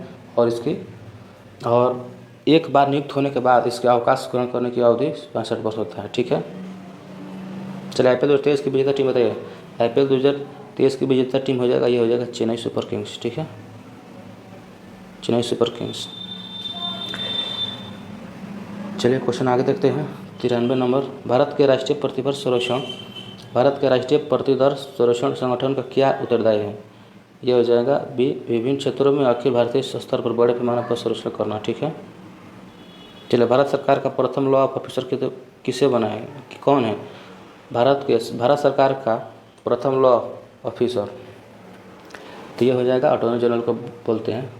और एक बार नियुक्त होने के बाद इसके अवकाश ग्रहण करने की अवधि 65 वर्ष होता है। ठीक है। चलिए IPL 2023 की विजेता टीम बताइए। IPL 2023 की विजेता टीम हो जाएगा, ये हो जाएगा चेन्नई सुपर किंग्स। ठीक है, चेन्नई सुपर किंग्स। चलिए क्वेश्चन आगे देखते हैं। 93 नंबर, भारत के राष्ट्रीय प्रतिदर सर्वेक्षण संगठन का क्या उत्तरदायी है? यह हो जाएगा बी, विभिन्न क्षेत्रों में अखिल भारतीय स्तर पर बड़े पैमाने पर सर्वेक्षण करना। ठीक है। चलिए भारत सरकार का प्रथम लॉ ऑफिसर किसे बना है, कि कौन है? भारत सरकार का प्रथम लॉ ऑफिसर, तो ये हो जाएगा अटॉर्नी जनरल को बोलते हैं।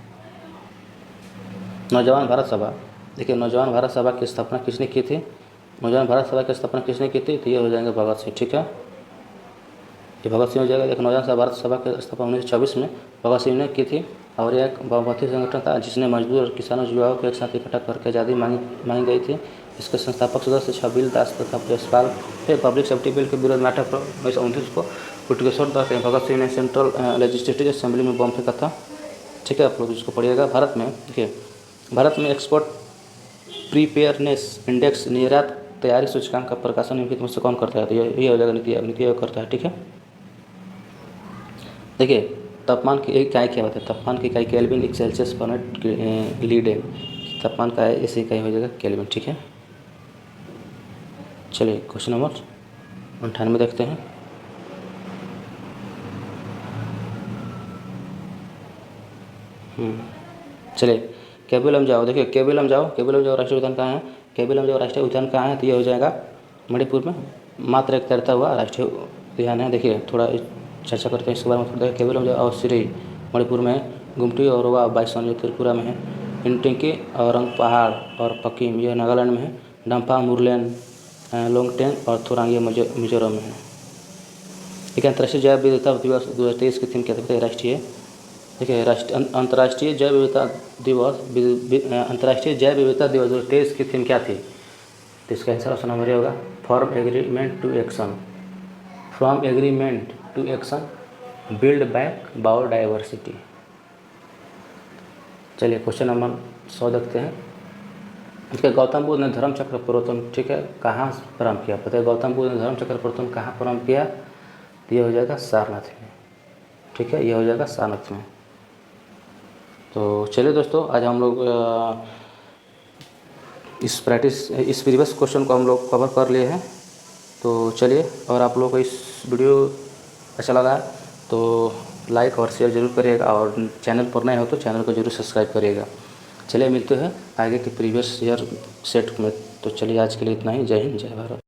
नौजवान भारत सभा, देखिए नौजवान भारत सभा की स्थापना किसने की थी? तो ये हो जाएंगे भगत सिंह। ठीक है, ये भगत सिंह हो जाएगा। देखिए नौजवान भारत सभा की स्थापना 1926 में भगत सिंह ने की थी, और यह एक वामपंथी संगठन था जिसने मजदूर और किसानों युवाओं को एक साथ इकट्ठा करके आज़ादी मांगी गई थी। इसके संस्थापक सदस्य छबील दास तथा यशपाल थे। पब्लिक सेफ्टी बिल के विरोध में 8 अप्रैल 1929 को कुटकेश्वर दास भगत सिंह ने सेंट्रल लेजिस्लेटिव असेंबली में बम फेंका था। ठीक है, आप लोग इसको पढ़िएगा। भारत में एक्सपोर्ट प्रीपेयरनेस इंडेक्स निर्यात तैयारी सूचकांक का प्रकाशन निम्नलिखित में से कौन करता है? तो ये हो जाएगा नीति आयोग करता है। ठीक है। देखिए तापमान की इकाई क्या होता है? तापमान की इकाई केल्विन, एक सेल्सियस, फॉरेनहाइट, लीडेन। तापमान का है ऐसी इकाई हो जाएगा केल्विन। ठीक है। चलिए क्वेश्चन नंबर 98 देखते हैं। चलिए केबुल लमजाओ, देखिए केबुल लमजाओ राष्ट्रीय उद्यान कहाँ है? केबुल लमजाओ राष्ट्रीय उद्यान कहाँ है? तो ये हो जाएगा मणिपुर में, मात्र एक तैरता हुआ राष्ट्रीय उद्यान है। देखिए थोड़ा चर्चा करते हैं इसके बारे में थोड़ा। केबुल लमजाओ और सिरी मणिपुर में है। गुमटी और वा बाइसन ये त्रिपुरा में है। इंटिंकी और रंग पहाड़ और पकिम यह नागालैंड में है। डम्फा, मुरलेन, लोंगटेंग और थोरांग ये मिजोरम में है। ठीक है। अंतर्राष्ट्रीय जैव विविधता दिवस 2023 की थीम क्या था? अंतर्राष्ट्रीय जैव विविधता दिवस 2023 की थीम क्या थी? तो इसका आंसर ऑप्शन नंबर होगा from agreement to action build back biodiversity. चलिए क्वेश्चन नंबर 100 देखते हैं। इसके गौतम बुद्ध ने धर्म चक्र प्रवर्तन, ठीक है, कहाँ प्रारंभ किया? पता है गौतम बुद्ध ने धर्म चक्र प्रवर्तन कहाँ प्रारंभ किया? तो ये हो जाएगा सारनाथ में। ठीक है, ये हो जाएगा सारनाथ में। तो चलिए दोस्तों आज हम लोग इस प्रीवियस क्वेश्चन को हम लोग कवर कर लिए हैं। तो चलिए, और आप लोगों को इस वीडियो अच्छा लगा तो लाइक और शेयर ज़रूर करिएगा और चैनल पर नए हो तो चैनल को ज़रूर सब्सक्राइब करिएगा। चलिए मिलते हैं आगे के प्रीवियस ईयर सेट में। तो चलिए आज के लिए इतना ही। जय हिंद, जय भारत।